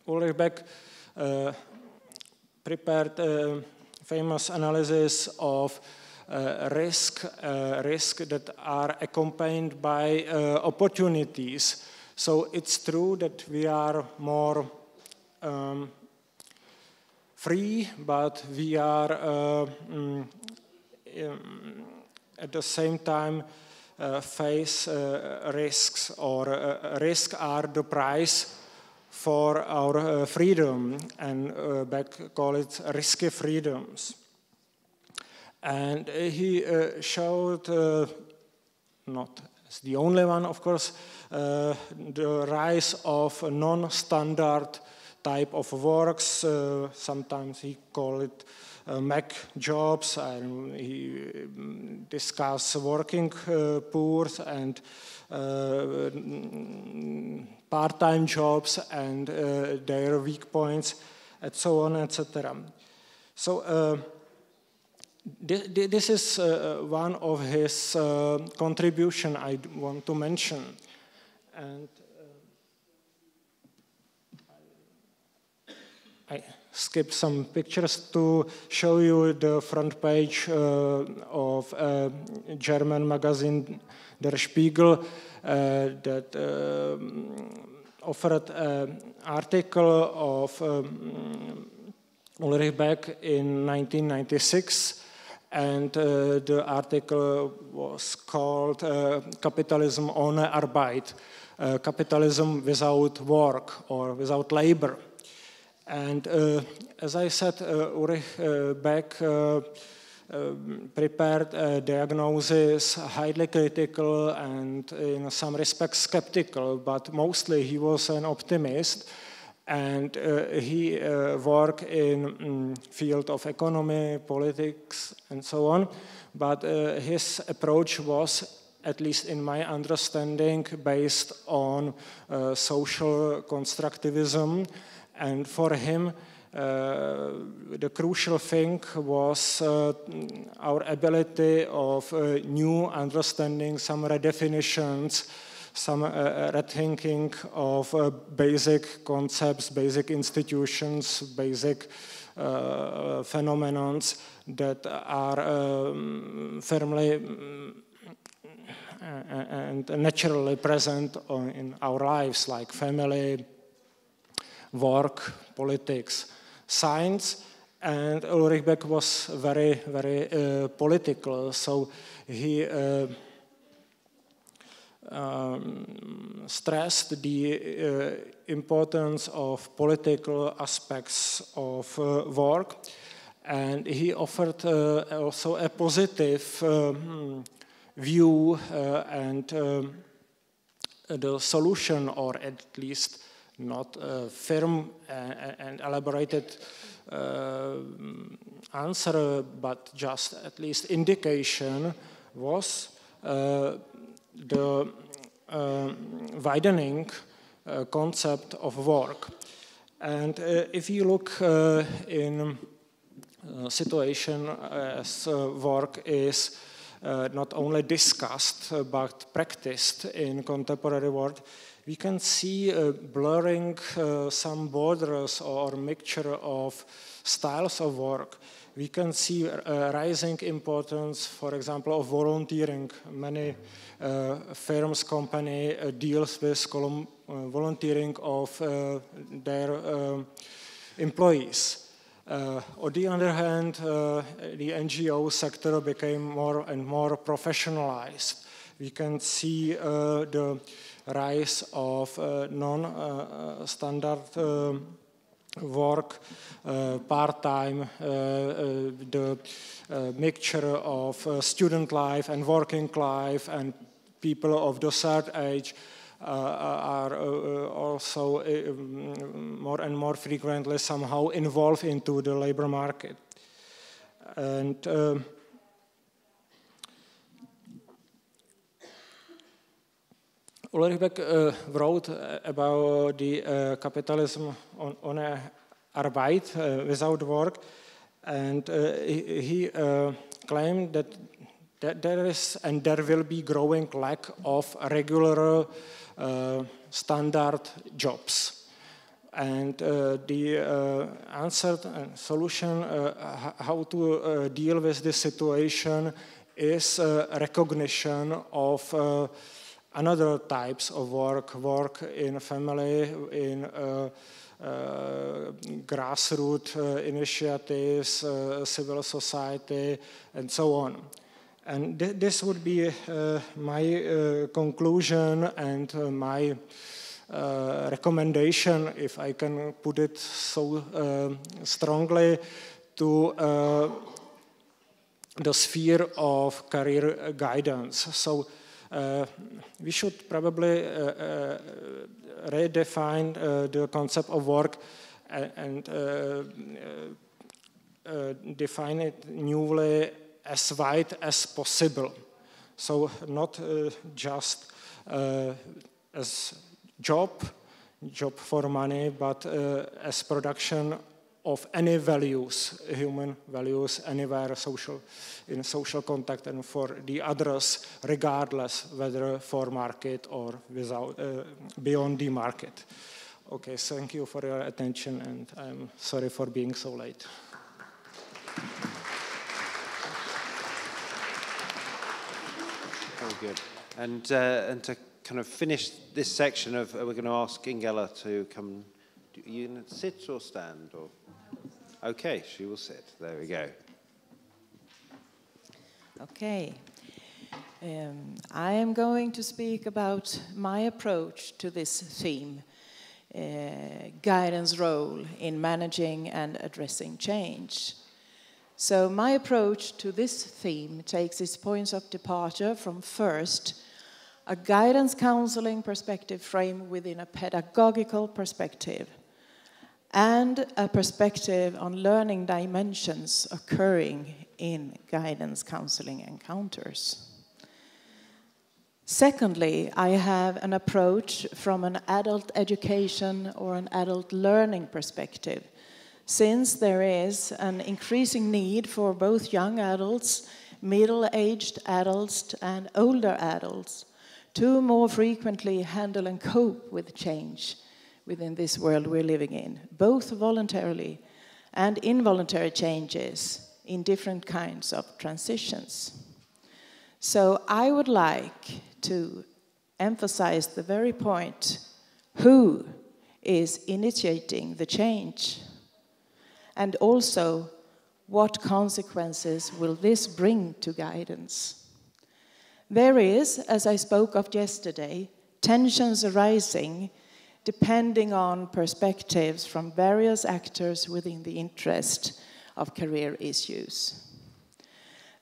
Ulrich Beck prepared a famous analysis of risk that are accompanied by opportunities. So it's true that we are more free, but we are at the same time face risks, or risks are the price for our freedom, and Beck call it risky freedoms. And he showed, not as the only one of course, the rise of non-standard type of works. Sometimes he called it Mac jobs, and he discussed working poor and part-time jobs and their weak points, and so on, etc. So this is one of his contribution I want to mention. And I skipped some pictures to show you the front page of a German magazine, Der Spiegel, that offered an article of Ulrich Beck in 1996, and the article was called Capitalism ohne Arbeit, capitalism without work or without labor. And as I said, Ulrich Beck prepared a diagnosis highly critical and in some respects skeptical, but mostly he was an optimist, and he worked in field of economy, politics, and so on. But his approach was, at least in my understanding, based on social constructivism. And for him, the crucial thing was our ability of new understanding, some redefinitions, some rethinking of basic concepts, basic institutions, basic phenomena that are firmly and naturally present in our lives, like family, work, politics, science. And Ulrich Beck was very, very political, so he stressed the importance of political aspects of work, and he offered also a positive view and the solution, or at least not a firm and elaborated answer, but just at least indication, was the widening concept of work. And if you look in a situation as work is not only discussed but practiced in contemporary world, we can see blurring some borders or mixture of styles of work. We can see rising importance, for example, of volunteering. Many firms, company deals with volunteering of their employees. On the other hand, the NGO sector became more and more professionalized. We can see the rise of non-standard work, part-time, the mixture of student life and working life, and people of the third age are also more and more frequently somehow involved into the labor market. And Ulrich Beck wrote about the capitalism on a Arbeit, without work, and he claimed that there is and there will be growing lack of regular standard jobs. And the answer and solution how to deal with this situation is recognition of another types of work in family, in grassroots initiatives, civil society, and so on. And this would be my conclusion and my recommendation, if I can put it so strongly, to the sphere of career guidance. So we should probably redefine the concept of work and define it newly as wide as possible. So not just as job for money, but as production of any values, human values, anywhere in social contact and for the others, regardless whether for market or without, beyond the market. Okay, thank you for your attention, and I'm sorry for being so late. Very good. And to kind of finish this section of, we're going to ask Ingela to come. Are you going to sit or stand? Or? Okay, she will sit. There we go. Okay. I am going to speak about my approach to this theme, guidance role in managing and addressing change. So my approach to this theme takes its points of departure from first, a guidance counseling perspective framed within a pedagogical perspective, and a perspective on learning dimensions occurring in guidance counseling encounters. Secondly, I have an approach from an adult education or an adult learning perspective, since there is an increasing need for both young adults, middle-aged adults, and older adults to more frequently handle and cope with change within this world we're living in, both voluntarily and involuntary changes in different kinds of transitions. So I would like to emphasize the very point, who is initiating the change? And also, what consequences will this bring to guidance? There is, as I spoke of yesterday, tensions arising depending on perspectives from various actors within the interest of career issues.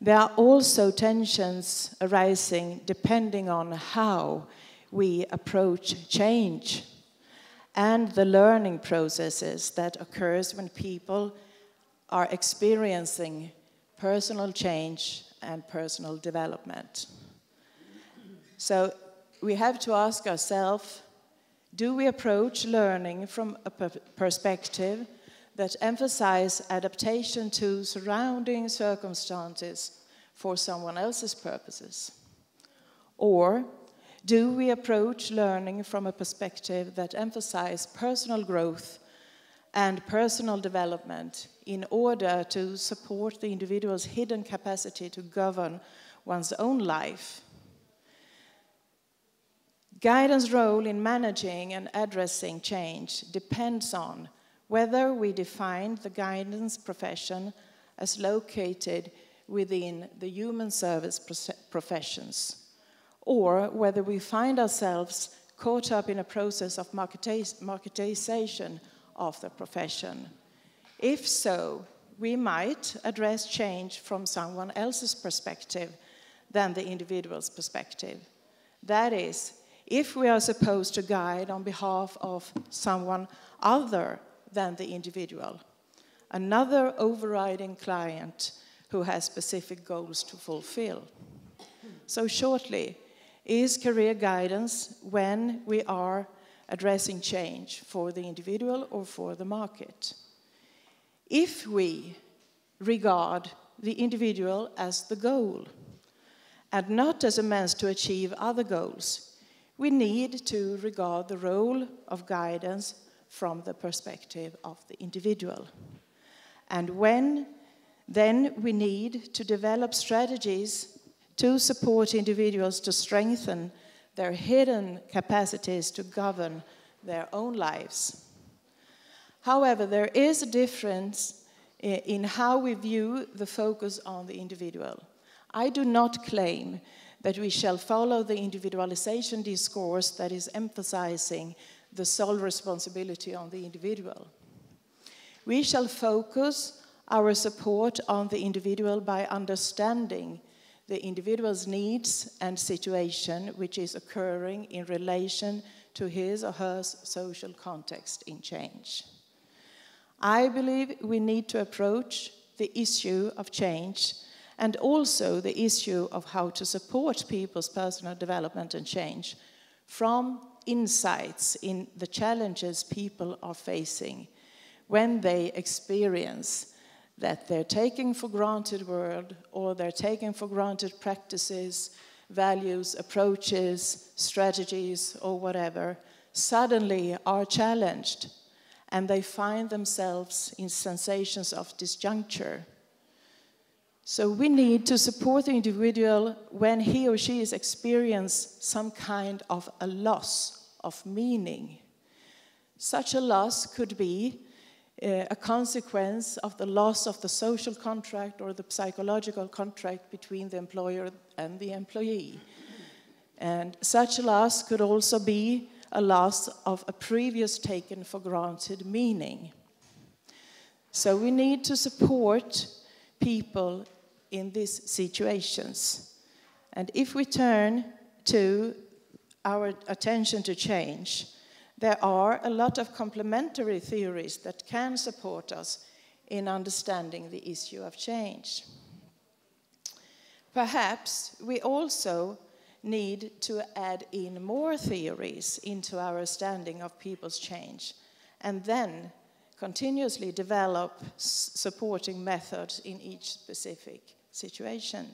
There are also tensions arising depending on how we approach change and the learning processes that occurs when people are experiencing personal change and personal development. So we have to ask ourselves, do we approach learning from a perspective that emphasizes adaptation to surrounding circumstances for someone else's purposes? Or do we approach learning from a perspective that emphasizes personal growth and personal development in order to support the individual's hidden capacity to govern one's own life? Guidance role in managing and addressing change depends on whether we define the guidance profession as located within the human service professions, or whether we find ourselves caught up in a process of marketization of the profession. If so, we might address change from someone else's perspective than the individual's perspective. That is, if we are supposed to guide on behalf of someone other than the individual, another overriding client who has specific goals to fulfill. So shortly, is career guidance when we are addressing change for the individual or for the market? If we regard the individual as the goal and not as a means to achieve other goals, we need to regard the role of guidance from the perspective of the individual. And then we need to develop strategies to support individuals to strengthen their hidden capacities to govern their own lives. However, there is a difference in how we view the focus on the individual. I do not claim that we shall follow the individualization discourse that is emphasizing the sole responsibility on the individual. We shall focus our support on the individual by understanding the individual's needs and situation which is occurring in relation to his or her social context in change. I believe we need to approach the issue of change and also the issue of how to support people's personal development and change from insights in the challenges people are facing when they experience that they're taking for granted world, or they're taking for granted practices, values, approaches, strategies, or whatever, suddenly are challenged, and they find themselves in sensations of disjuncture. So we need to support the individual when he or she is experiencing some kind of a loss of meaning. Such a loss could be a consequence of the loss of the social contract or the psychological contract between the employer and the employee. And such a loss could also be a loss of a previous taken for granted meaning. So we need to support people in these situations. And if we turn to our attention to change, there are a lot of complementary theories that can support us in understanding the issue of change. Perhaps we also need to add in more theories into our understanding of people's change, and then continuously develop supporting methods in each specific situation.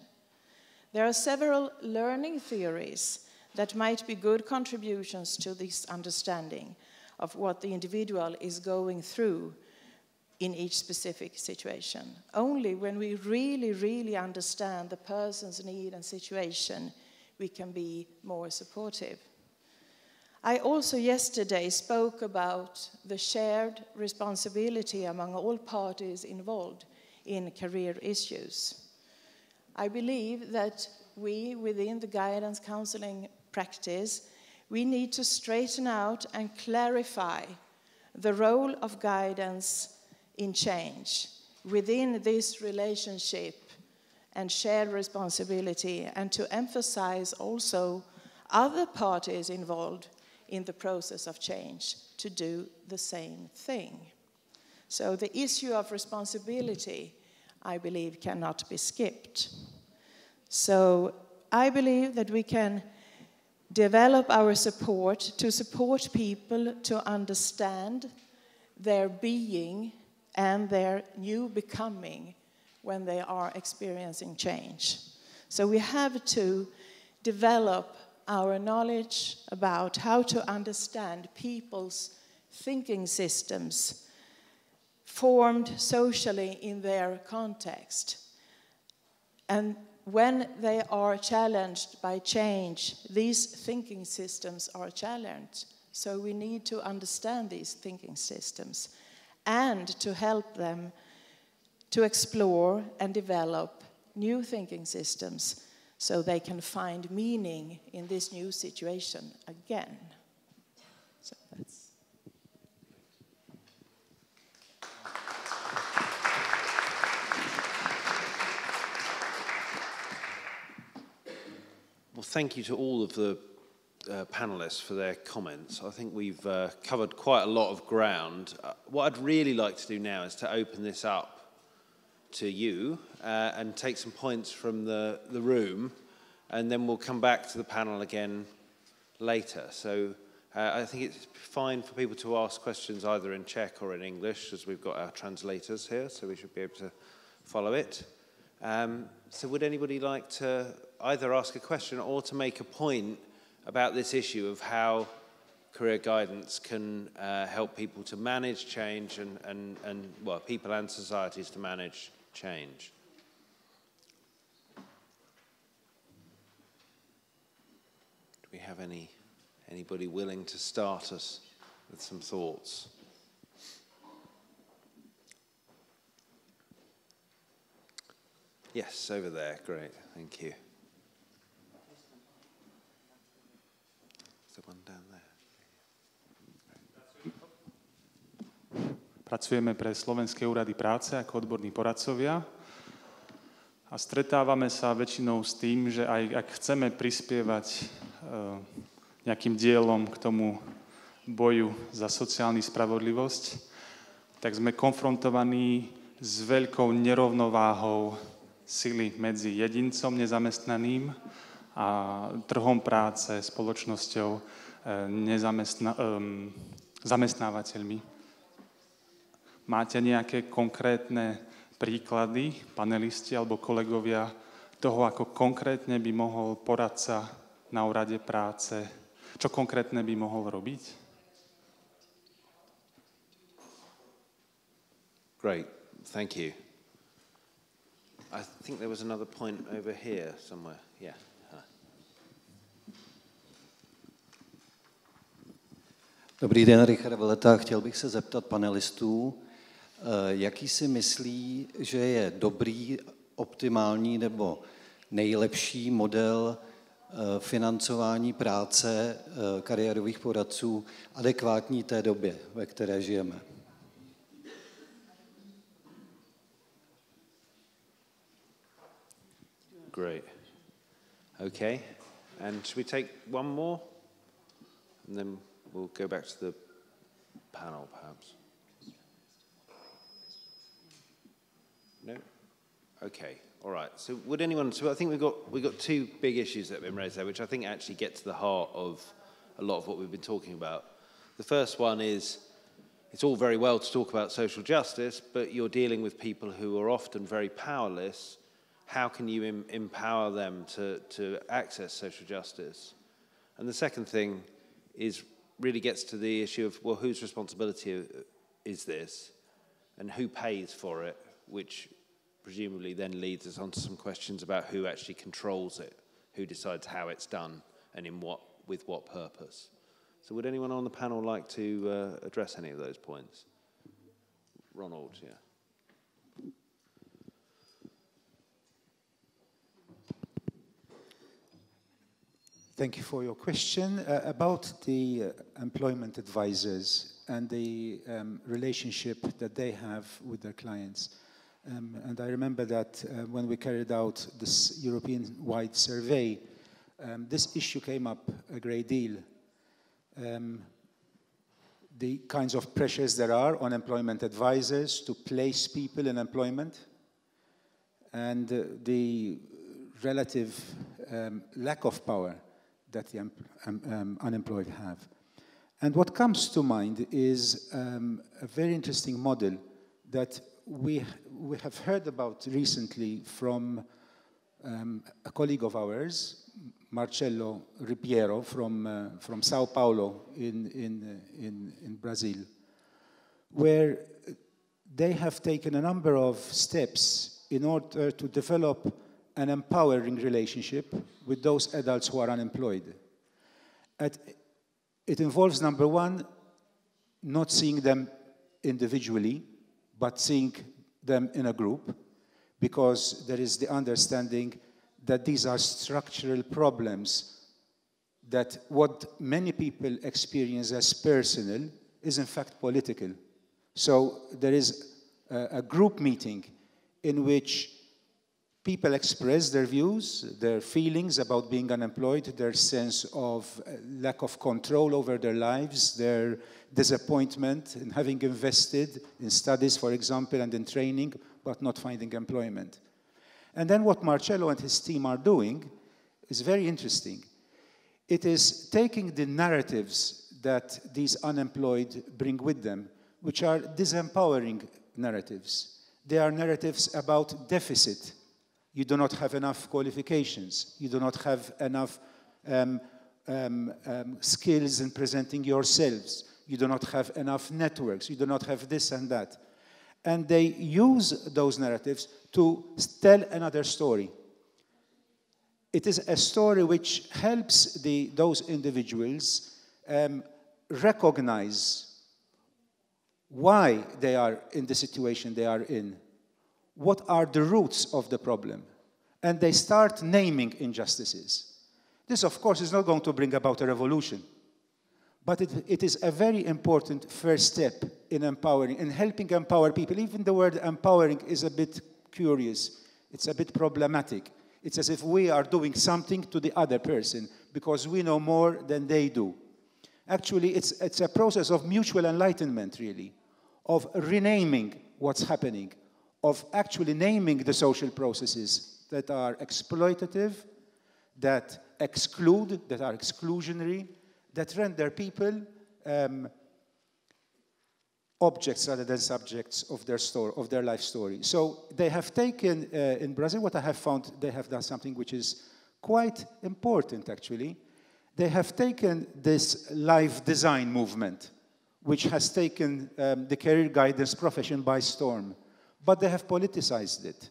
There are several learning theories that might be good contributions to this understanding of what the individual is going through in each specific situation. Only when we really, really understand the person's need and situation, we can be more supportive. I also yesterday spoke about the shared responsibility among all parties involved in career issues. I believe that we, within the guidance counseling practice, we need to straighten out and clarify the role of guidance in change within this relationship and shared responsibility, and to emphasize also other parties involved in the process of change to do the same thing. So the issue of responsibility, I believe, cannot be skipped. So I believe that we can develop our support to support people to understand their being and their new becoming when they are experiencing change. So we have to develop our knowledge about how to understand people's thinking systems formed socially in their context. And when they are challenged by change, these thinking systems are challenged. So we need to understand these thinking systems and to help them to explore and develop new thinking systems so they can find meaning in this new situation again. So that's... Well, thank you to all of the panelists for their comments. I think we've covered quite a lot of ground. What I'd really like to do now is to open this up to you and take some points from the room, and then we'll come back to the panel again later. So I think it's fine for people to ask questions either in Czech or in English, as we've got our translators here, so we should be able to follow it. So would anybody like to either ask a question or to make a point about this issue of how career guidance can help people to manage change and well, people and societies to manage change. Do we have anybody willing to start us with some thoughts? Yes, over there. Great. Thank you. Is there one down there? Pracujeme pre Slovenské úrady práce ako odborní poradcovia a stretávame sa väčšinou s tým, že aj ak chceme prispievať nejakým dielom k tomu boju za sociálnu spravodlivosť, tak sme konfrontovaní s veľkou nerovnováhou sily medzi jedincom nezamestnaným a trhom práce, spoločnosťou, zamestnávateľmi. Máte nejaké konkrétne príklady, panelisti alebo kolegovia, toho, ako konkrétne by mohol poradca na úrade práce, čo konkrétne by mohol robiť? Great, thank you. I think there was another point over here somewhere. Yeah. Dobrý den, Richard Veleta. Chtěl bych se zeptat panelistů, jaký si myslí, že je dobrý, optimální nebo nejlepší model financování práce kariérových poradců adekvátní té době, ve které žijeme. Great. Okay. And should we take one more? And then we'll go back to the panel, perhaps. No? Okay. All right. So would anyone... So I think we've got two big issues that have been raised there, which I think actually get to the heart of a lot of what we've been talking about. The first one is, it's all very well to talk about social justice, but you're dealing with people who are often very powerless. How can you empower them to access social justice? And the second thing is really gets to the issue of, well, whose responsibility is this and who pays for it, which presumably then leads us on to some questions about who actually controls it, who decides how it's done and with what purpose. So would anyone on the panel like to address any of those points? Ronald, yeah. Thank you for your question. About the employment advisors and the relationship that they have with their clients. And I remember that when we carried out this European-wide survey, this issue came up a great deal. The kinds of pressures there are on employment advisors to place people in employment, and the relative lack of power that the unemployed have. And what comes to mind is a very interesting model that we have heard about recently from a colleague of ours, Marcello Ripiero from Sao Paulo in Brazil, where they have taken a number of steps in order to develop an empowering relationship with those adults who are unemployed. It involves, number one, not seeing them individually, but seeing them in a group, because there is the understanding that these are structural problems, that what many people experience as personal is in fact political. So there is a group meeting in which people express their views, their feelings about being unemployed, their sense of lack of control over their lives, their disappointment in having invested in studies, for example, and in training, but not finding employment. And then what Marcello and his team are doing is very interesting. It is taking the narratives that these unemployed bring with them, which are disempowering narratives. They are narratives about deficit. You do not have enough qualifications. You do not have enough skills in presenting yourselves. You do not have enough networks. You do not have this and that. And they use those narratives to tell another story. It is a story which helps those individuals recognize why they are in the situation they are in. What are the roots of the problem? And they start naming injustices. This, of course, is not going to bring about a revolution, but it is a very important first step in empowering, in helping empower people. Even the word empowering is a bit curious. It's a bit problematic. It's as if we are doing something to the other person because we know more than they do. Actually, it's a process of mutual enlightenment, really, of renaming what's happening, of actually naming the social processes that are exploitative, that exclude, that are exclusionary, that render people objects rather than subjects of their life story. So they have taken, in Brazil, what I have found, they have done something which is quite important, actually. They have taken this life design movement, which has taken the career guidance profession by storm, but they have politicized it.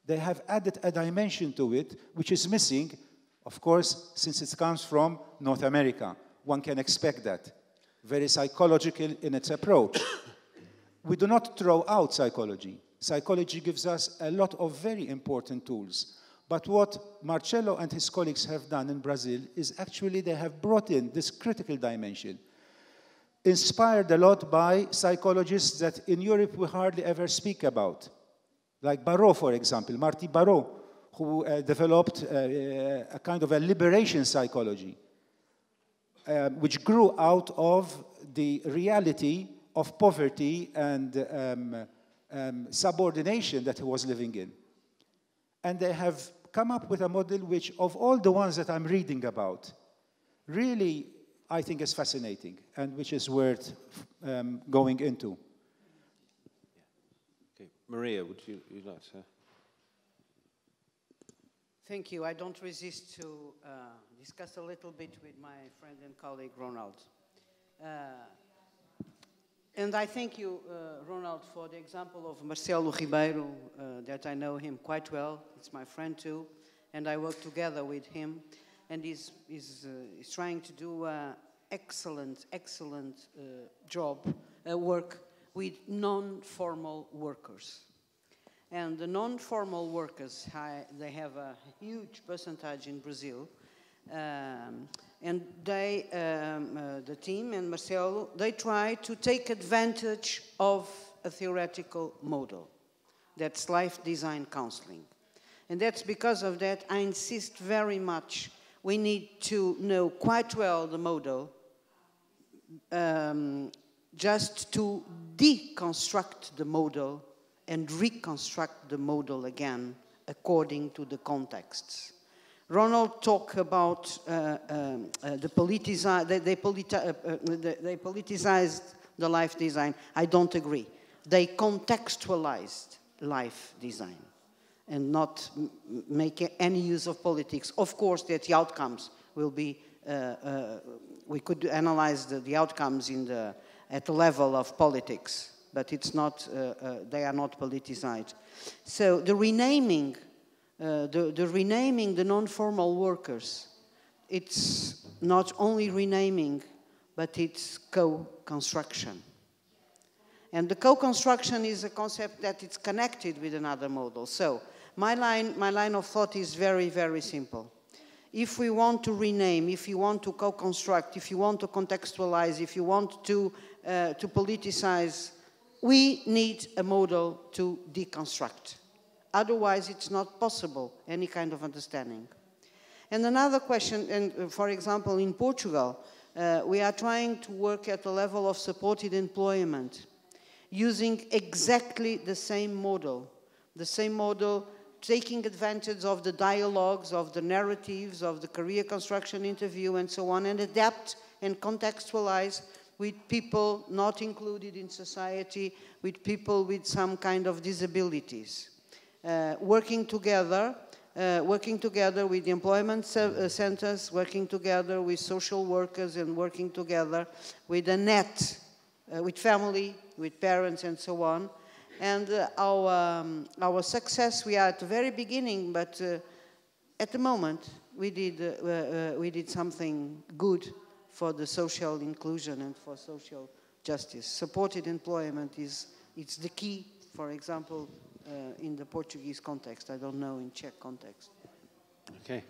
They have added a dimension to it, which is missing, of course, since it comes from North America. One can expect that. Very psychological in its approach. We do not throw out psychology. Psychology gives us a lot of very important tools. But what Marcello and his colleagues have done in Brazil is actually they have brought in this critical dimension, inspired a lot by psychologists that in Europe we hardly ever speak about. Like Barreau, for example, Marty Barreau, who developed a kind of a liberation psychology, which grew out of the reality of poverty and subordination that he was living in. And they have come up with a model which, of all the ones that I'm reading about, really, I think is fascinating and which is worth going into. Okay. Maria, would you like to? Thank you. I don't resist to discuss a little bit with my friend and colleague, Ronald. And I thank you, Ronald, for the example of Marcelo Ribeiro, that I know him quite well. It's my friend too, and I work together with him. And he's trying to do excellent job, work with non-formal workers. And the non-formal workers, they have a huge percentage in Brazil. And they, the team and Marcelo, they try to take advantage of a theoretical model. That's life design counseling. And that's because of that I insist very much we need to know quite well the model just to deconstruct the model and reconstruct the model again according to the contexts. Ronald talked about they politicized the life design. I don't agree. They contextualized life design and not make any use of politics. Of course, that the outcomes will be, we could analyze the outcomes at the level of politics, but it's not, they are not politicized. So the renaming, the non-formal workers, it's not only renaming, but it's co-construction. And the co-construction is a concept that it's connected with another model. So my line of thought is very, very simple. If we want to rename, if you want to co-construct, if you want to contextualize, if you want to politicize, we need a model to deconstruct. Otherwise, it's not possible, any kind of understanding. And another question, and for example, in Portugal, we are trying to work at the level of supported employment, using exactly the same model taking advantage of the dialogues, of the narratives, of the career construction interview and so on, and adapt and contextualize with people not included in society, with people with some kind of disabilities. Working together working together with the employment centers, working together with social workers, and working together with a net, with family, with parents, and so on. And our success, we are at the very beginning, but at the moment, we did something good for the social inclusion and for social justice. Supported employment it's the key, for example, in the Portuguese context. I don't know in Czech context. Okay.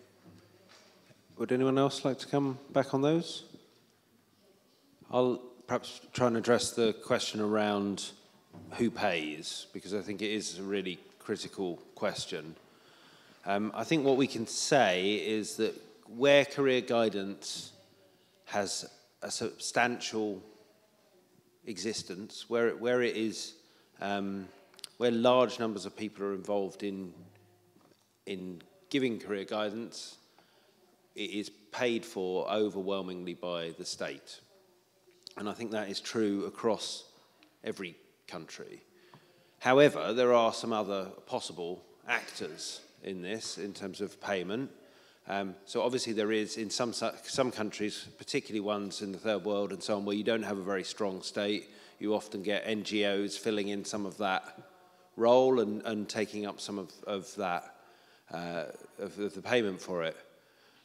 Would anyone else like to come back on those? I'll perhaps try and address the question around who pays, because I think it is a really critical question. I think what we can say is that where career guidance has a substantial existence, where it is, where large numbers of people are involved in giving career guidance, it is paid for overwhelmingly by the state. And I think that is true across every country. However, there are some other possible actors in this in terms of payment. So obviously there is in some countries, particularly ones in the third world and so on, where you don't have a very strong state, you often get NGOs filling in some of that role and taking up some of that, of the payment for it.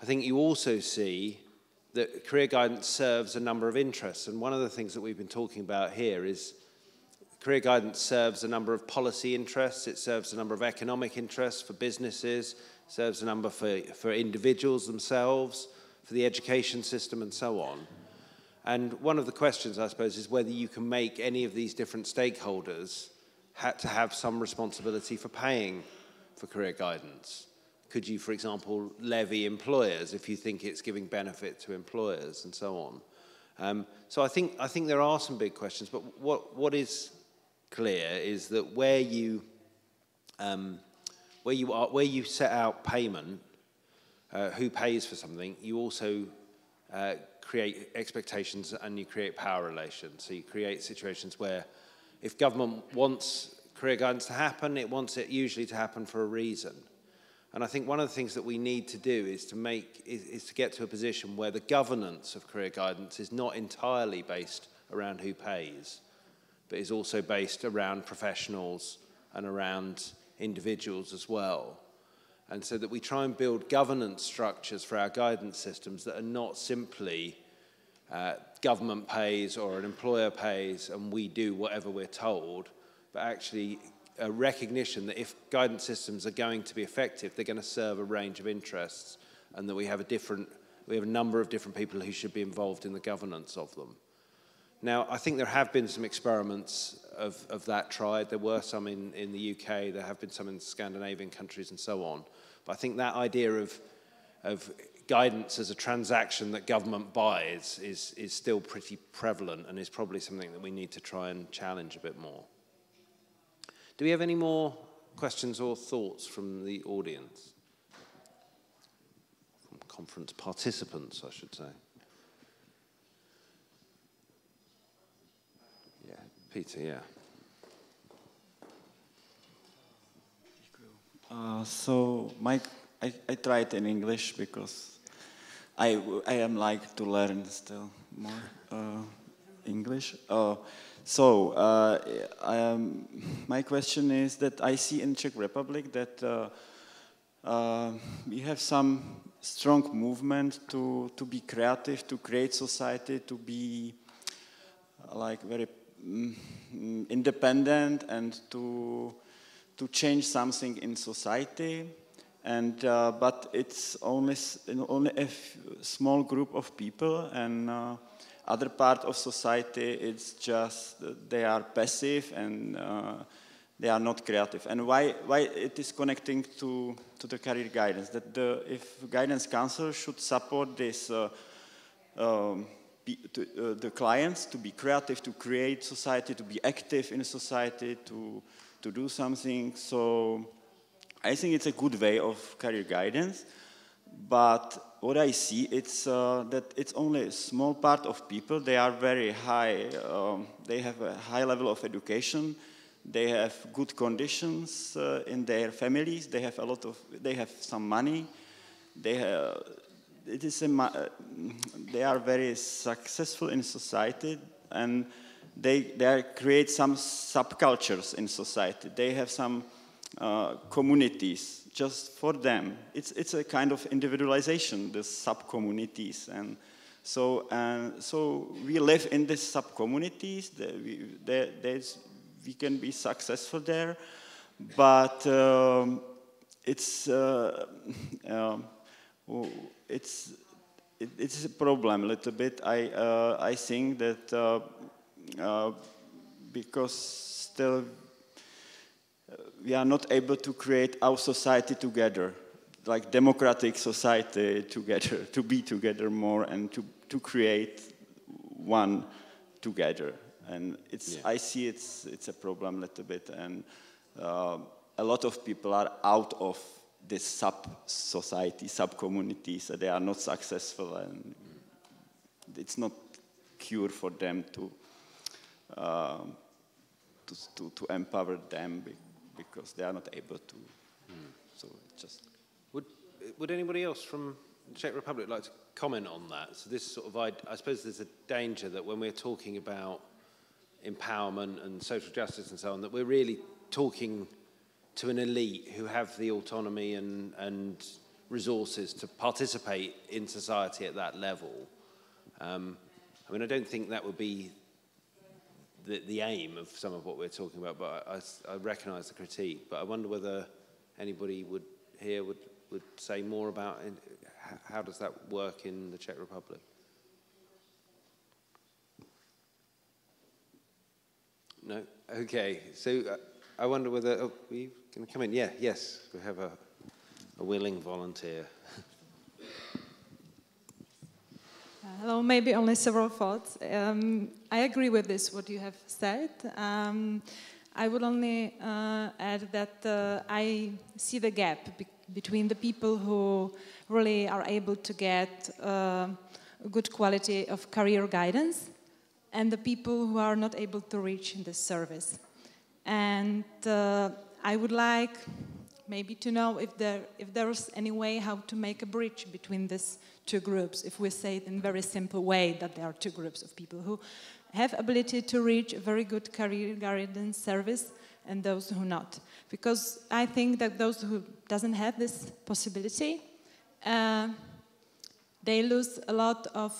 I think you also see that career guidance serves a number of interests. And one of the things that we've been talking about here is career guidance serves a number of policy interests. It serves a number of economic interests for businesses, serves a number for individuals themselves, for the education system and so on. And one of the questions, I suppose, is whether you can make any of these different stakeholders to have some responsibility for paying for career guidance. Could you, for example, levy employers if you think it's giving benefit to employers and so on? So I think there are some big questions, but what is clear is that where you set out payment, who pays for something, you also create expectations and you create power relations. So you create situations where if government wants career guidance to happen, it wants it usually to happen for a reason. And I think one of the things that we need to do is to get to a position where the governance of career guidance is not entirely based around who pays, but is also based around professionals and around individuals as well. And so that we try and build governance structures for our guidance systems that are not simply government pays or an employer pays and we do whatever we're told, but actually a recognition that if guidance systems are going to be effective, they're going to serve a range of interests, and that we have a number of different people who should be involved in the governance of them. Now, I think there have been some experiments of that tried. There were some in the UK, there have been some in Scandinavian countries and so on. But I think that idea of guidance as a transaction that government buys is still pretty prevalent and is probably something that we need to try and challenge a bit more. Do we have any more questions or thoughts from the audience? From conference participants, I should say. Yeah, Peter, yeah. So I tried in English because I am like to learn still more English. My question is that I see in Czech Republic that we have some strong movement to be creative, to create society, to be like very independent and to change something in society. And but it's only a small group of people, and other part of society, it's just they are passive and they are not creative. And why it is connecting to the career guidance, that if guidance council should support this the clients to be creative, to create society, to be active in society, to do something. So I think it's a good way of career guidance. But what I see, it's that it's only a small part of people. They are very high. They have a high level of education. they have good conditions in their families. They have some money. They are very successful in society, and they create some subcultures in society. They have some communities just for them. It's a kind of individualization, the sub-communities, and so we live in these sub-communities. We can be successful there, but it's a problem a little bit. I think that because still we are not able to create our society together, like democratic society together, to be together more and to create one together. And I see it's a problem a little bit, and a lot of people are out of this sub-society, sub-communities, so they are not successful, and it's not cure for them to empower them because they are not able to. So just would anybody else from the Czech Republic like to comment on that? So this sort of, I suppose there's a danger that when we're talking about empowerment and social justice and so on, that we're really talking to an elite who have the autonomy and resources to participate in society at that level. I mean, I don't think that would be the aim of some of what we're talking about, but I recognise the critique. But I wonder whether anybody would say more about how does that work in the Czech Republic. No? Okay. So I wonder whether... Oh, are you going to come in? Yeah, yes. We have a willing volunteer. Hello, maybe only several thoughts. I agree with this, what you have said. I would only add that I see the gap between the people who really are able to get good quality of career guidance and the people who are not able to reach in this service. And I would like maybe to know if there's any way how to make a bridge between these two groups, if we say it in a very simple way that there are two groups of people who have ability to reach a very good career guidance service and those who not. Because I think that those who doesn't have this possibility, they lose a lot of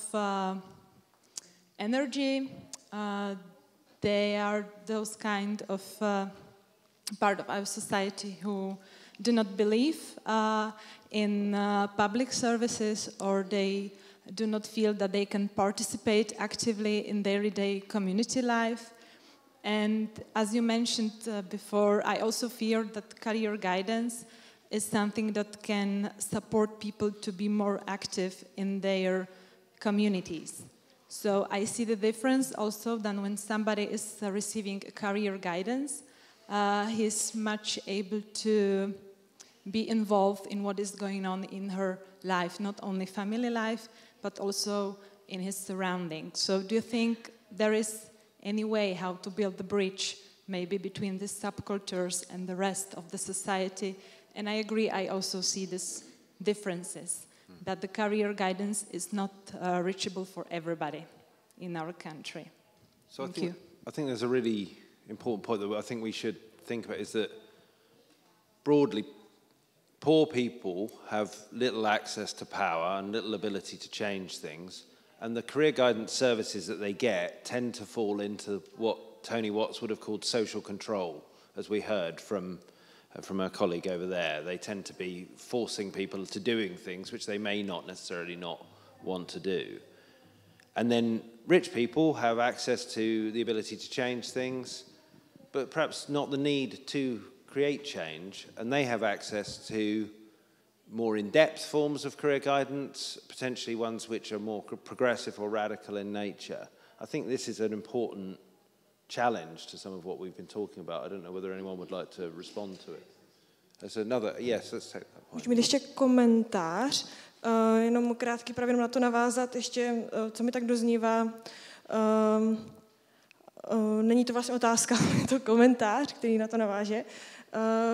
energy. They are those kind of part of our society who do not believe in public services, or they do not feel that they can participate actively in their everyday community life. And as you mentioned before, I also fear that career guidance is something that can support people to be more active in their communities. So I see the difference also than when somebody is receiving career guidance, he's much able to be involved in what is going on in her life, not only family life, but also in his surroundings. So do you think there is any way how to build the bridge maybe between these subcultures and the rest of the society? And I agree, I also see these differences, that the career guidance is not reachable for everybody in our country. So I think there's a really important point that I think we should think about, is that broadly, poor people have little access to power and little ability to change things, and the career guidance services that they get tend to fall into what Tony Watts would have called social control, as we heard from our colleague over there. They tend to be forcing people to doing things which they may not necessarily not want to do. And then rich people have access to the ability to change things, but perhaps not the need to create change, and they have access to more in-depth forms of career guidance, potentially ones which are more progressive or radical in nature. I think this is an important challenge to some of what we've been talking about. I don't know whether anyone would like to respond to it. There's another, yes, let's take that point. Můžu mít ještě komentář, jenom krátký, právě na to navázat ještě, co mi tak doznívá. není to vlastně otázka, je to komentář, který na to naváže.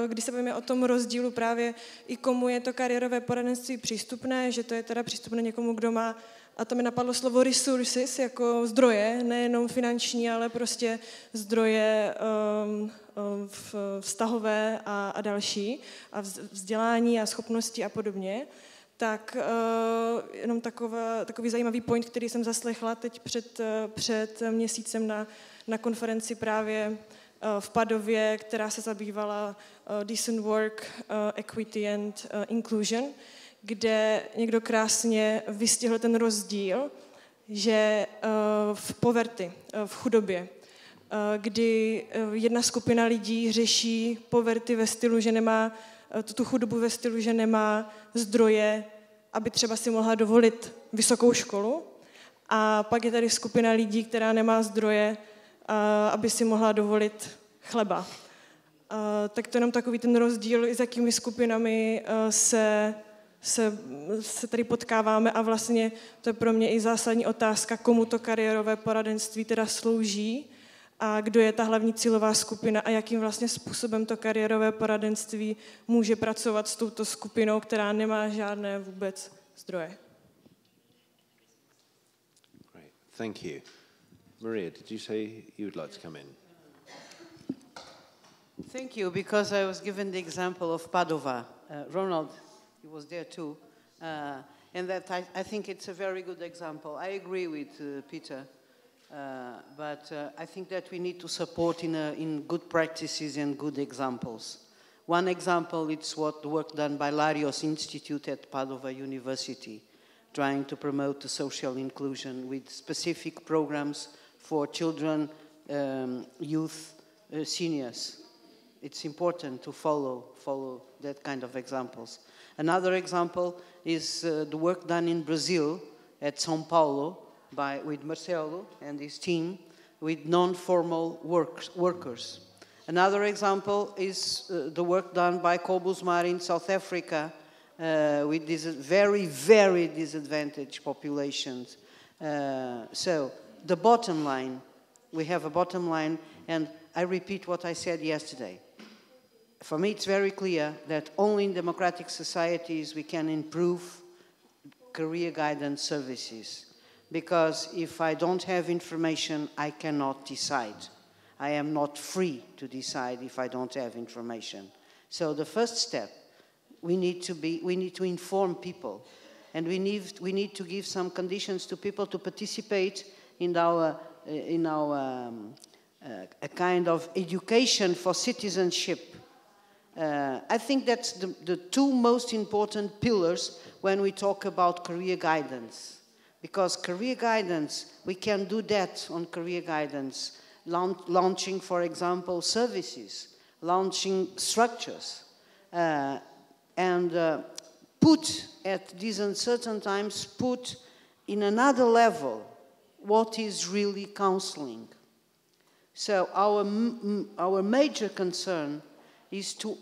Když se bavíme o tom rozdílu právě i komu je to kariérové poradenství přístupné, že to je teda přístupné někomu, kdo má, a to mi napadlo slovo resources, jako zdroje, nejenom finanční, ale prostě zdroje vztahové a další, a vzdělání a schopnosti a podobně. Tak jenom takový zajímavý point, který jsem zaslechla teď před měsícem na konferenci právě v Padově, která se zabývala decent work, equity and inclusion, kde někdo krásně vystihl ten rozdíl, že v poverty, v chudobě, kdy jedna skupina lidí řeší poverty ve stylu, že nemá tu chudobu ve stylu, že nemá zdroje, aby třeba si mohla dovolit vysokou školu. A pak je tady skupina lidí, která nemá zdroje, aby si mohla dovolit chleba. Tak to je jenom takový ten rozdíl, s jakými skupinami se tady potkáváme, a vlastně to je pro mě i zásadní otázka, komu to kariérové poradenství teda slouží a kdo je ta hlavní cílová skupina a jakým vlastně způsobem to kariérové poradenství může pracovat s touto skupinou, která nemá žádné vůbec zdroje. Great. Thank you. Maria, did you say you would like to come in? Thank you, because I was given the example of Padova. Ronald, he was there too. And that I think it's a very good example. I agree with Peter, but I think that we need to support in good practices and good examples. One example, it's what the work done by Larios Institute at Padova University, trying to promote the social inclusion with specific programs for children, youth, seniors. It's important to follow that kind of examples. Another example is the work done in Brazil at São Paulo with Marcelo and his team with non-formal workers. Another example is the work done by Kobusmar in South Africa with these very, very disadvantaged populations. So the bottom line, we have a bottom line, and I repeat what I said yesterday. For me, it's very clear that only in democratic societies we can improve career guidance services. Because if I don't have information, I cannot decide. I am not free to decide if I don't have information. So the first step, we need to inform people, and we need to give some conditions to people to participate in our a kind of education for citizenship. I think that's the two most important pillars when we talk about career guidance. Because career guidance, we can do that on career guidance, launching, for example, services, launching structures, and put at these uncertain times, put in another level what is really counseling. So our major concern is to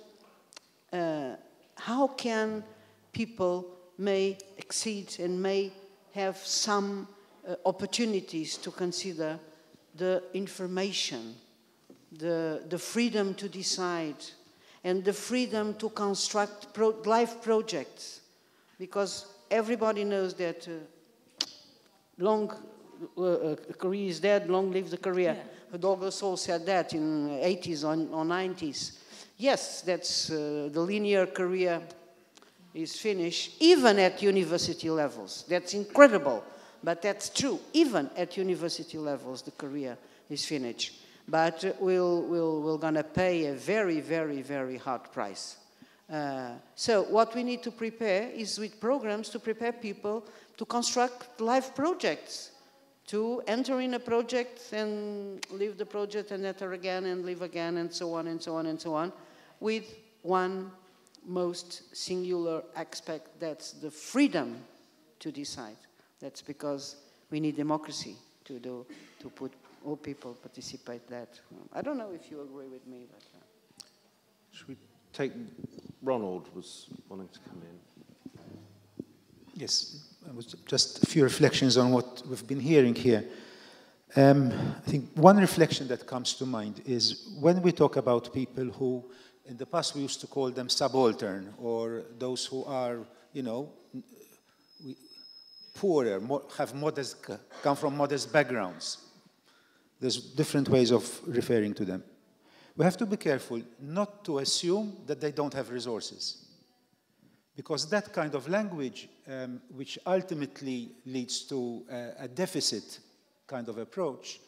how can people may exceed and may have some opportunities to consider the information, the freedom to decide, and the freedom to construct life projects. Because everybody knows that long career is dead, long live the career. Yeah. Douglas Hall said that in the 80s or 90s. Yes, that's the linear career is finished, even at university levels. That's incredible, but that's true. Even at university levels, the career is finished. But we're going to pay a very, very, very hard price. So what we need to prepare is with programs to prepare people to construct life projects, to enter in a project and leave the project and enter again and leave again and so on and so on and so on, with one most singular aspect, that's the freedom to decide. That's because we need democracy to put all people participate that. I don't know if you agree with me. But, Should we take, Ronald was wanting to come in. Yes, just a few reflections on what we've been hearing here. I think one reflection that comes to mind is when we talk about people who, in the past we used to call them subaltern, or those who are, you know, poorer, come from modest backgrounds. There's different ways of referring to them. We have to be careful not to assume that they don't have resources. Because that kind of language, which ultimately leads to a deficit kind of approach,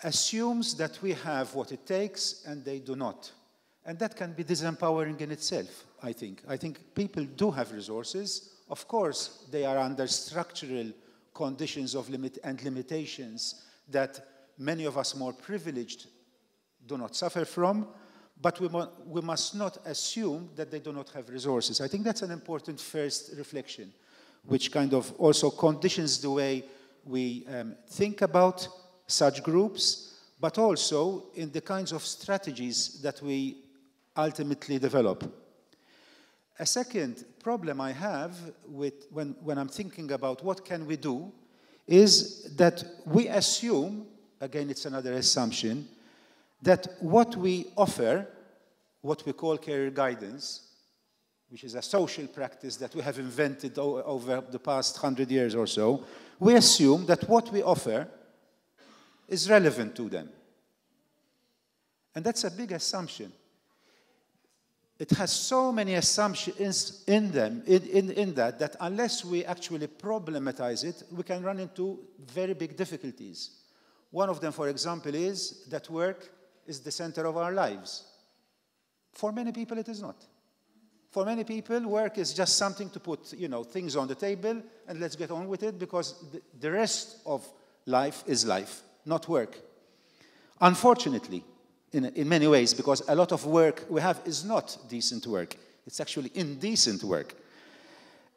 assumes that we have what it takes and they do not. And that can be disempowering in itself, I think. I think people do have resources. Of course, they are under structural conditions of limitations that many of us more privileged do not suffer from, but we must not assume that they do not have resources. I think that's an important first reflection, which kind of also conditions the way we think about such groups, but also in the kinds of strategies that we ultimately develop. A second problem I have with when I'm thinking about what can we do is that we assume, again it's another assumption, that what we offer, what we call career guidance, which is a social practice that we have invented over the past 100 years or so, we assume that what we offer is relevant to them. And that's a big assumption. It has so many assumptions in that unless we actually problematize it, we can run into very big difficulties. One of them, for example, is that work is the center of our lives. For many people, it is not. For many people, work is just something to put, you know, things on the table and let's get on with it, because the rest of life is life, not work. Unfortunately, in many ways, because a lot of work we have is not decent work. It's actually indecent work.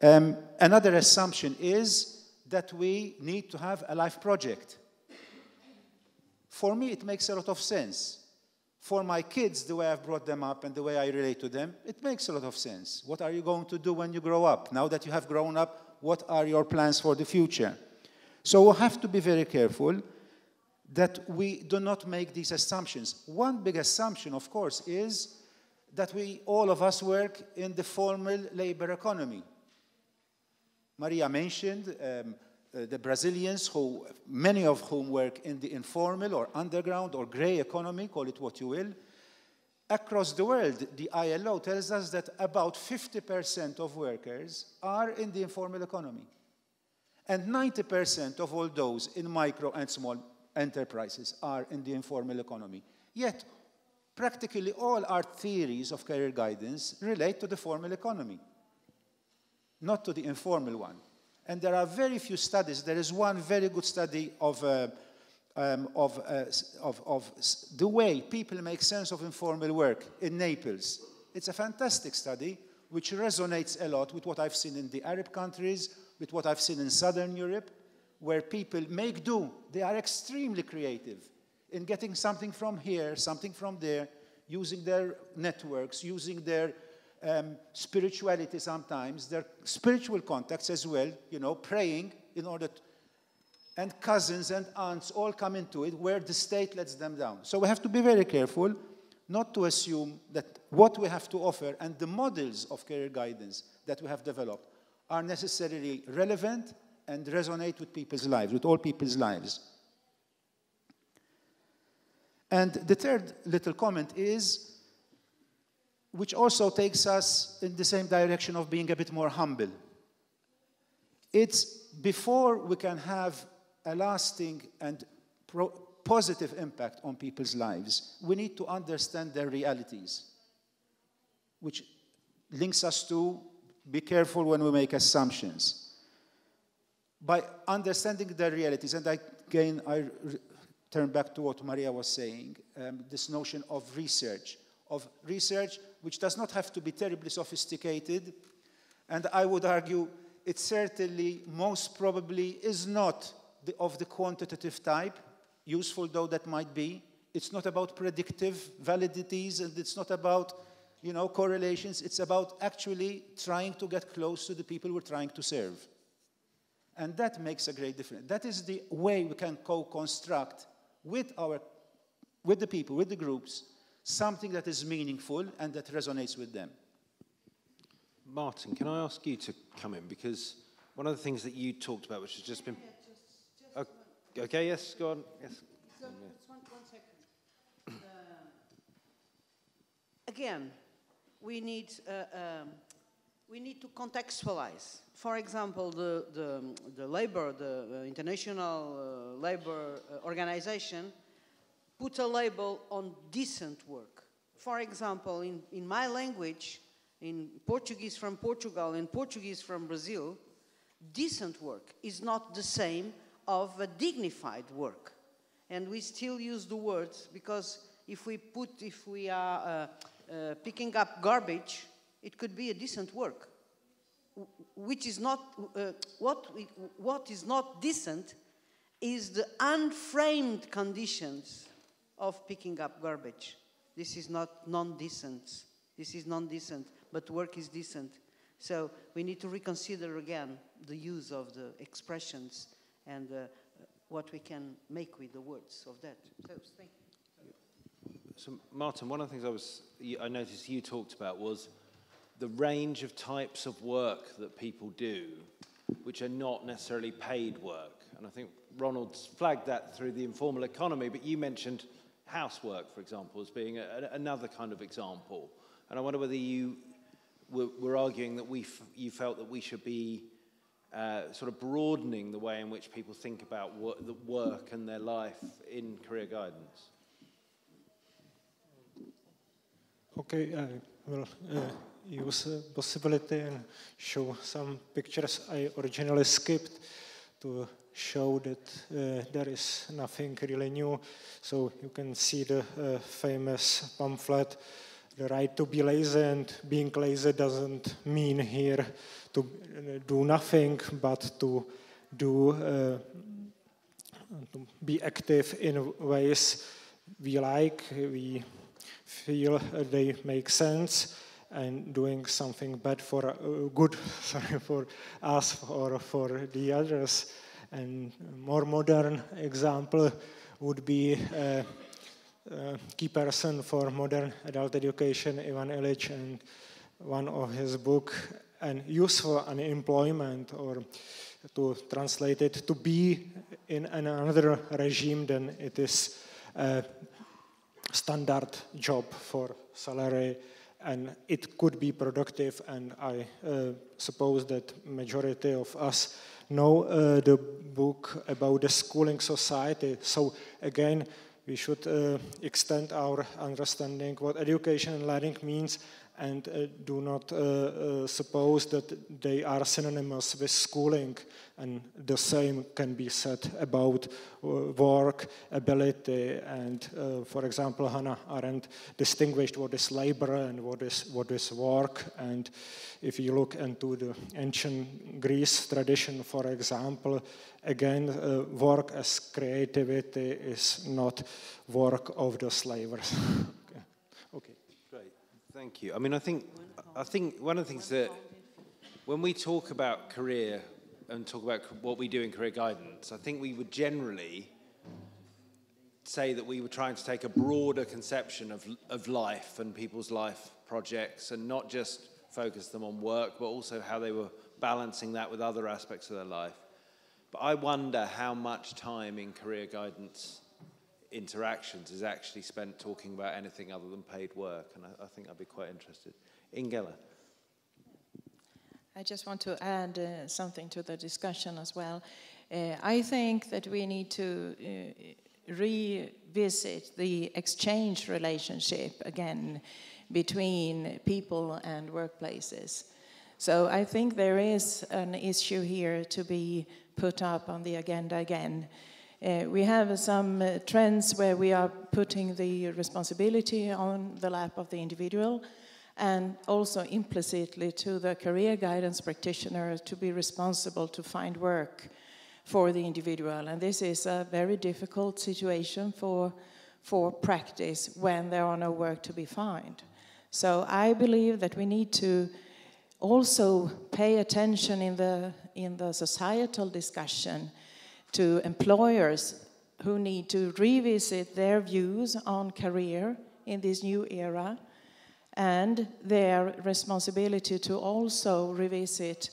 Another assumption is that we need to have a life project. For me, it makes a lot of sense. For my kids, the way I've brought them up and the way I relate to them, it makes a lot of sense. What are you going to do when you grow up? Now that you have grown up, what are your plans for the future? So we have to be very careful that we do not make these assumptions. One big assumption, of course, is that all of us work in the formal labor economy. Maria mentioned the Brazilians, many of whom work in the informal or underground or gray economy, call it what you will. Across the world, the ILO tells us that about 50% of workers are in the informal economy. And 90% of all those in micro and small enterprises are in the informal economy. Yet, practically all our theories of career guidance relate to the formal economy, not to the informal one. And there are very few studies. There is one very good study of the way people make sense of informal work in Naples. It's a fantastic study which resonates a lot with what I've seen in the Arab countries, with what I've seen in Southern Europe, where people make do. They are extremely creative in getting something from here, something from there, using their networks, using their spirituality sometimes, their spiritual contacts as well, you know, praying in order to, and cousins and aunts all come into it where the state lets them down. So we have to be very careful not to assume that what we have to offer and the models of career guidance that we have developed are necessarily relevant and resonate with people's lives, with all people's lives. And the third little comment is, which also takes us in the same direction of being a bit more humble. It's before we can have a lasting and positive impact on people's lives, we need to understand their realities, which links us to be careful when we make assumptions. By understanding their realities, and I turn back to what Maria was saying, this notion of research which does not have to be terribly sophisticated, and I would argue it certainly most probably is not of the quantitative type, useful though that might be. It's not about predictive validities, and it's not about, you know, correlations. It's about actually trying to get close to the people we're trying to serve. And that makes a great difference. That is the way we can co-construct with the people, with the groups, something that is meaningful and that resonates with them. Martin, can I ask you to come in? Because one of the things that you talked about, which has just been... Okay, yes, go on. Yes. So, just one second. Again, we need to contextualize. For example, the labor, the International Labor Organization, put a label on decent work. For example, in my language, in Portuguese from Portugal and Portuguese from Brazil, decent work is not the same of a dignified work. And we still use the words because if we are picking up garbage, it could be a decent work. Which is not, what is not decent is the unframed conditions of picking up garbage. This is not non-decent. This is non-decent, but work is decent. So we need to reconsider again the use of the expressions and what we can make with the words of that. So thank you. So Martin, one of the things I noticed you talked about was the range of types of work that people do, which are not necessarily paid work. And I think Ronald's flagged that through the informal economy, but you mentioned housework, for example, as being another kind of example. And I wonder whether you were arguing that you felt that we should be sort of broadening the way in which people think about work and their life in career guidance. Okay, I will use a possibility and show some pictures I originally skipped to show that there is nothing really new. So you can see the famous pamphlet, the right to be lazy, and being lazy doesn't mean here to do nothing, but to be active in ways we like, we feel they make sense, and doing something bad for good, for us or for the others. And more modern example would be key person for modern adult education, Ivan Illich, and one of his book, and useful unemployment, or to translate it, to be in another regime than it is a standard job for salary, and it could be productive, and I suppose that majority of us know the book about the schooling society. So again, we should extend our understanding what education and learning means, and do not suppose that they are synonymous with schooling. And the same can be said about work, ability, and for example, Hannah Arendt distinguished what is labor and what is work. And if you look into the ancient Greece tradition, for example, again, work as creativity is not work of the slavers. Okay. Great, thank you. I mean, I think one of the things that when we talk about career and talk about what we do in career guidance, I think we would generally say that we were trying to take a broader conception of life and people's life projects, and not just focus them on work, but also how they were balancing that with other aspects of their life. But I wonder how much time in career guidance interactions is actually spent talking about anything other than paid work, and I think I'd be quite interested. Ingela. I just want to add something to the discussion as well. I think that we need to revisit the exchange relationship again between people and workplaces. So I think there is an issue here to be put up on the agenda again. We have some trends where we are putting the responsibility on the lap of the individual, and also implicitly to the career guidance practitioner to be responsible to find work for the individual. And this is a very difficult situation for practice when there are no work to be found. So I believe that we need to also pay attention in the societal discussion to employers who need to revisit their views on career in this new era, and their responsibility to also revisit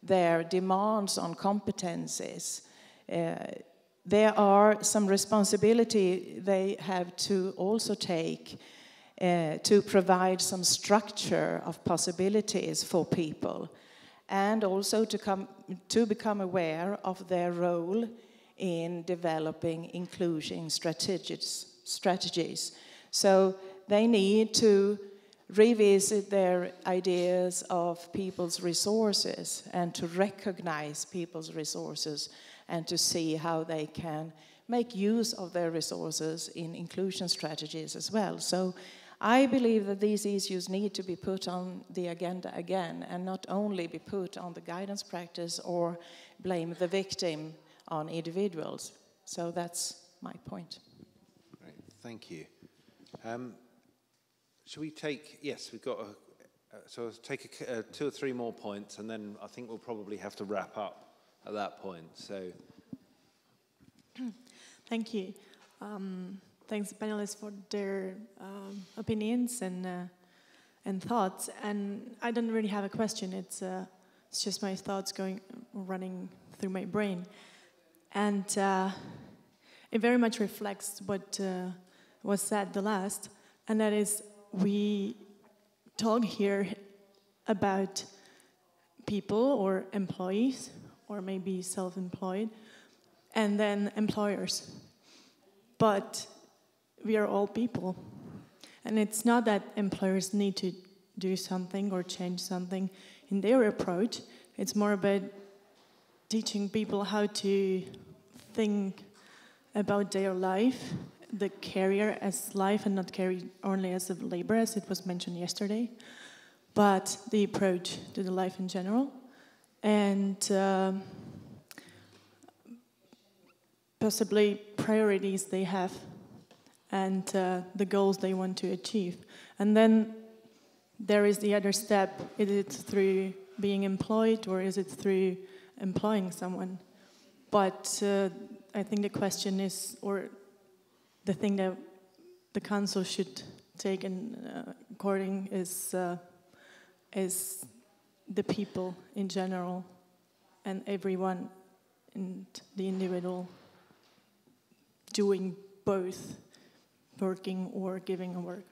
their demands on competencies. There are some responsibility they have to also take to provide some structure of possibilities for people, and also to become aware of their role in developing inclusion strategies. So they need to revisit their ideas of people's resources and to recognize people's resources and to see how they can make use of their resources in inclusion strategies as well. So I believe that these issues need to be put on the agenda again, and not only be put on the guidance practice or blame the victim on individuals. So that's my point. Great, thank you. Should we take, yes, we've got so let's take 2 or 3 more points, and then I think we'll probably have to wrap up at that point. So, thank you. Thanks, panelists, for their opinions and thoughts. And I don't really have a question. It's just my thoughts running through my brain, and it very much reflects what was said the last, and that is, we talk here about people or employees, or maybe self-employed, and then employers. But we are all people. And it's not that employers need to do something or change something in their approach. It's more about teaching people how to think about their life, the career as life, and not career only as a labor, as it was mentioned yesterday, but the approach to the life in general, and possibly priorities they have, and the goals they want to achieve. And then there is the other step: is it through being employed, or is it through employing someone? But I think the question is, or the thing that the council should take in according is the people in general, and everyone, and the individual doing both, working or giving a work.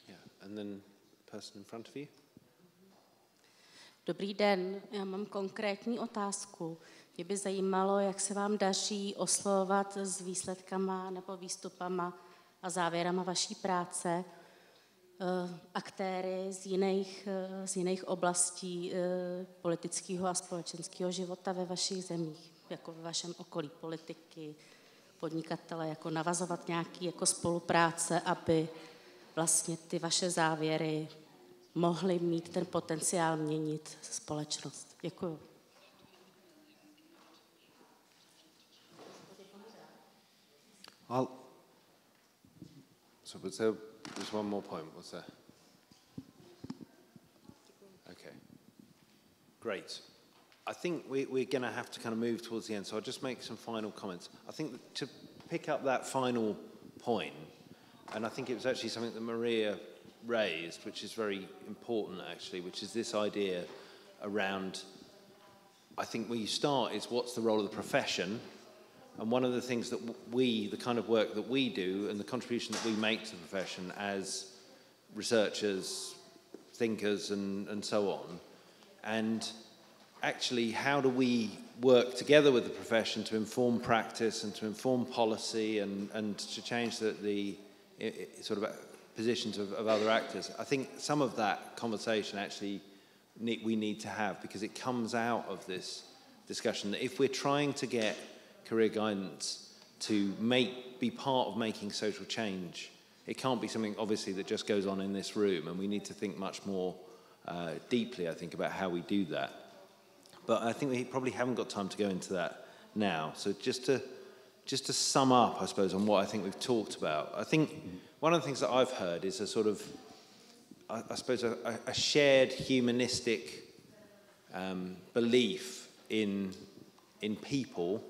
Yeah, and then the person in front of you. Dobrý den, já mám konkrétní otázku. Mě by zajímalo, jak se vám daří oslovovat s výsledkama nebo výstupama a závěrama vaší práce aktéry z jiných oblastí politického a společenského života ve vašich zemích, jako ve vašem okolí, politiky, podnikatele, jako navazovat nějaký jako spolupráce, aby vlastně ty vaše závěry mohly mít ten potenciál měnit společnost. Děkuju. So was there was one more point, was there? Okay. Great. I think we're going to have to kind of move towards the end, so I'll just make some final comments. I think that to pick up that final point, and I think it was actually something that Maria raised, which is very important actually, which is this idea around, I think where you start is what's the role of the profession. And one of the things that the kind of work that we do and the contribution that we make to the profession as researchers, thinkers, and so on, and actually how do we work together with the profession to inform practice and to inform policy and to change the sort of positions of other actors. I think some of that conversation actually we need to have, because it comes out of this discussion that if we're trying to get career guidance to be part of making social change, it can't be something obviously that just goes on in this room, and we need to think much more deeply, I think, about how we do that. But I think we probably haven't got time to go into that now. So just to sum up, I suppose, on what I think we've talked about, I think one of the things that I've heard is a sort of I suppose, a shared humanistic belief in people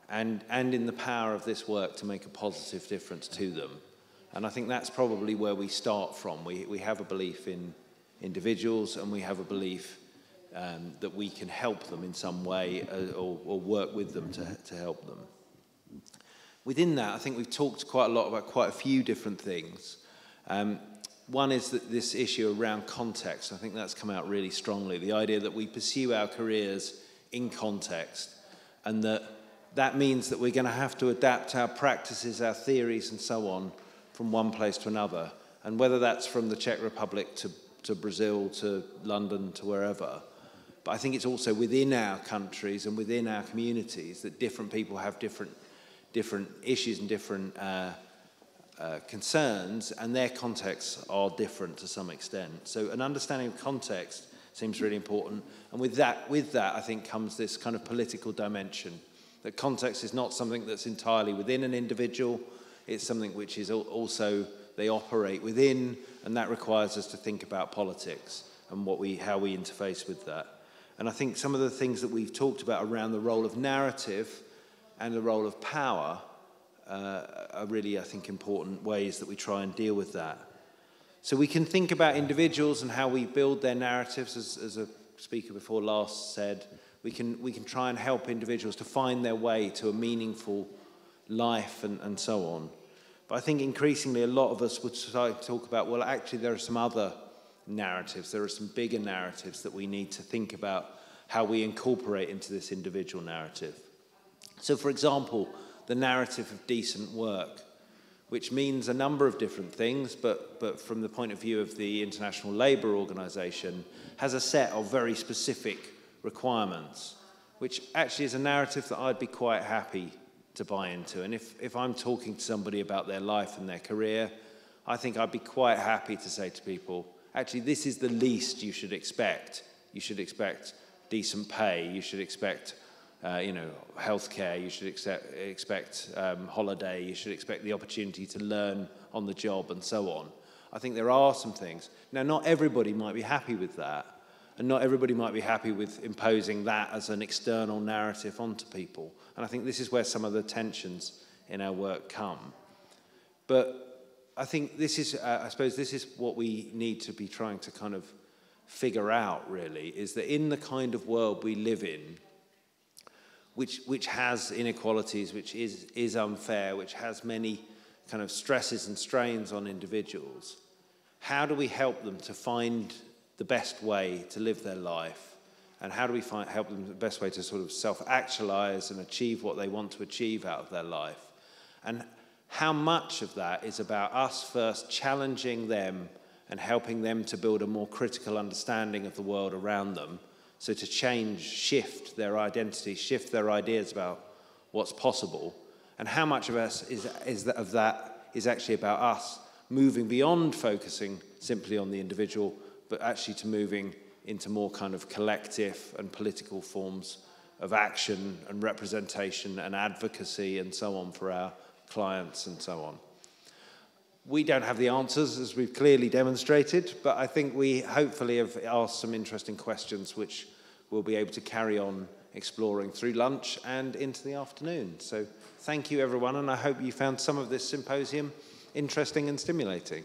and in the power of this work to make a positive difference to them. And I think that's probably where we start from. We have a belief in individuals, and we have a belief that we can help them in some way or work with them to help them. Within that, I think we've talked quite a lot about quite a few different things. One is that this issue around context. I think that's come out really strongly. The idea that we pursue our careers in context, and that means that we're going to have to adapt our practices, our theories, and so on from one place to another. And whether that's from the Czech Republic to Brazil, to London, to wherever. But I think it's also within our countries and within our communities that different people have different issues and different concerns, and their contexts are different to some extent. So an understanding of context seems really important. And with that, I think, comes this kind of political dimension. That context is not something that's entirely within an individual. It's something which is also, they operate within, and that requires us to think about politics and how we interface with that. And I think some of the things that we've talked about around the role of narrative and the role of power are really, I think, important ways that we try and deal with that. So we can think about individuals and how we build their narratives, as a speaker before last said. We can try and help individuals to find their way to a meaningful life and so on. But I think increasingly a lot of us would talk about, well, actually there are some other narratives, there are some bigger narratives that we need to think about how we incorporate into this individual narrative. So, for example, the narrative of decent work, which means a number of different things, but from the point of view of the International Labour Organization, has a set of very specific requirements, which actually is a narrative that I'd be quite happy to buy into. And if I'm talking to somebody about their life and their career, I think I'd be quite happy to say to people, actually, this is the least you should expect. You should expect decent pay. You should expect, healthcare. You should expect holiday. You should expect the opportunity to learn on the job and so on. I think there are some things. Now, not everybody might be happy with that, and not everybody might be happy with imposing that as an external narrative onto people. And I think this is where some of the tensions in our work come. But I think this is, I suppose this is what we need to be trying to kind of figure out, really, is that in the kind of world we live in, which has inequalities, which is unfair, which has many kind of stresses and strains on individuals, how do we help them to find the best way to live their life? And how do we help them the best way to sort of self-actualize and achieve what they want to achieve out of their life? And how much of that is about us first challenging them and helping them to build a more critical understanding of the world around them, so to shift their identity, shift their ideas about what's possible, and how much of us is actually about us moving beyond focusing simply on the individual, but actually to moving into more kind of collective and political forms of action and representation and advocacy and so on for our clients and so on. We don't have the answers, as we've clearly demonstrated, but I think we hopefully have asked some interesting questions which we'll be able to carry on exploring through lunch and into the afternoon. So thank you, everyone, and I hope you found some of this symposium interesting and stimulating.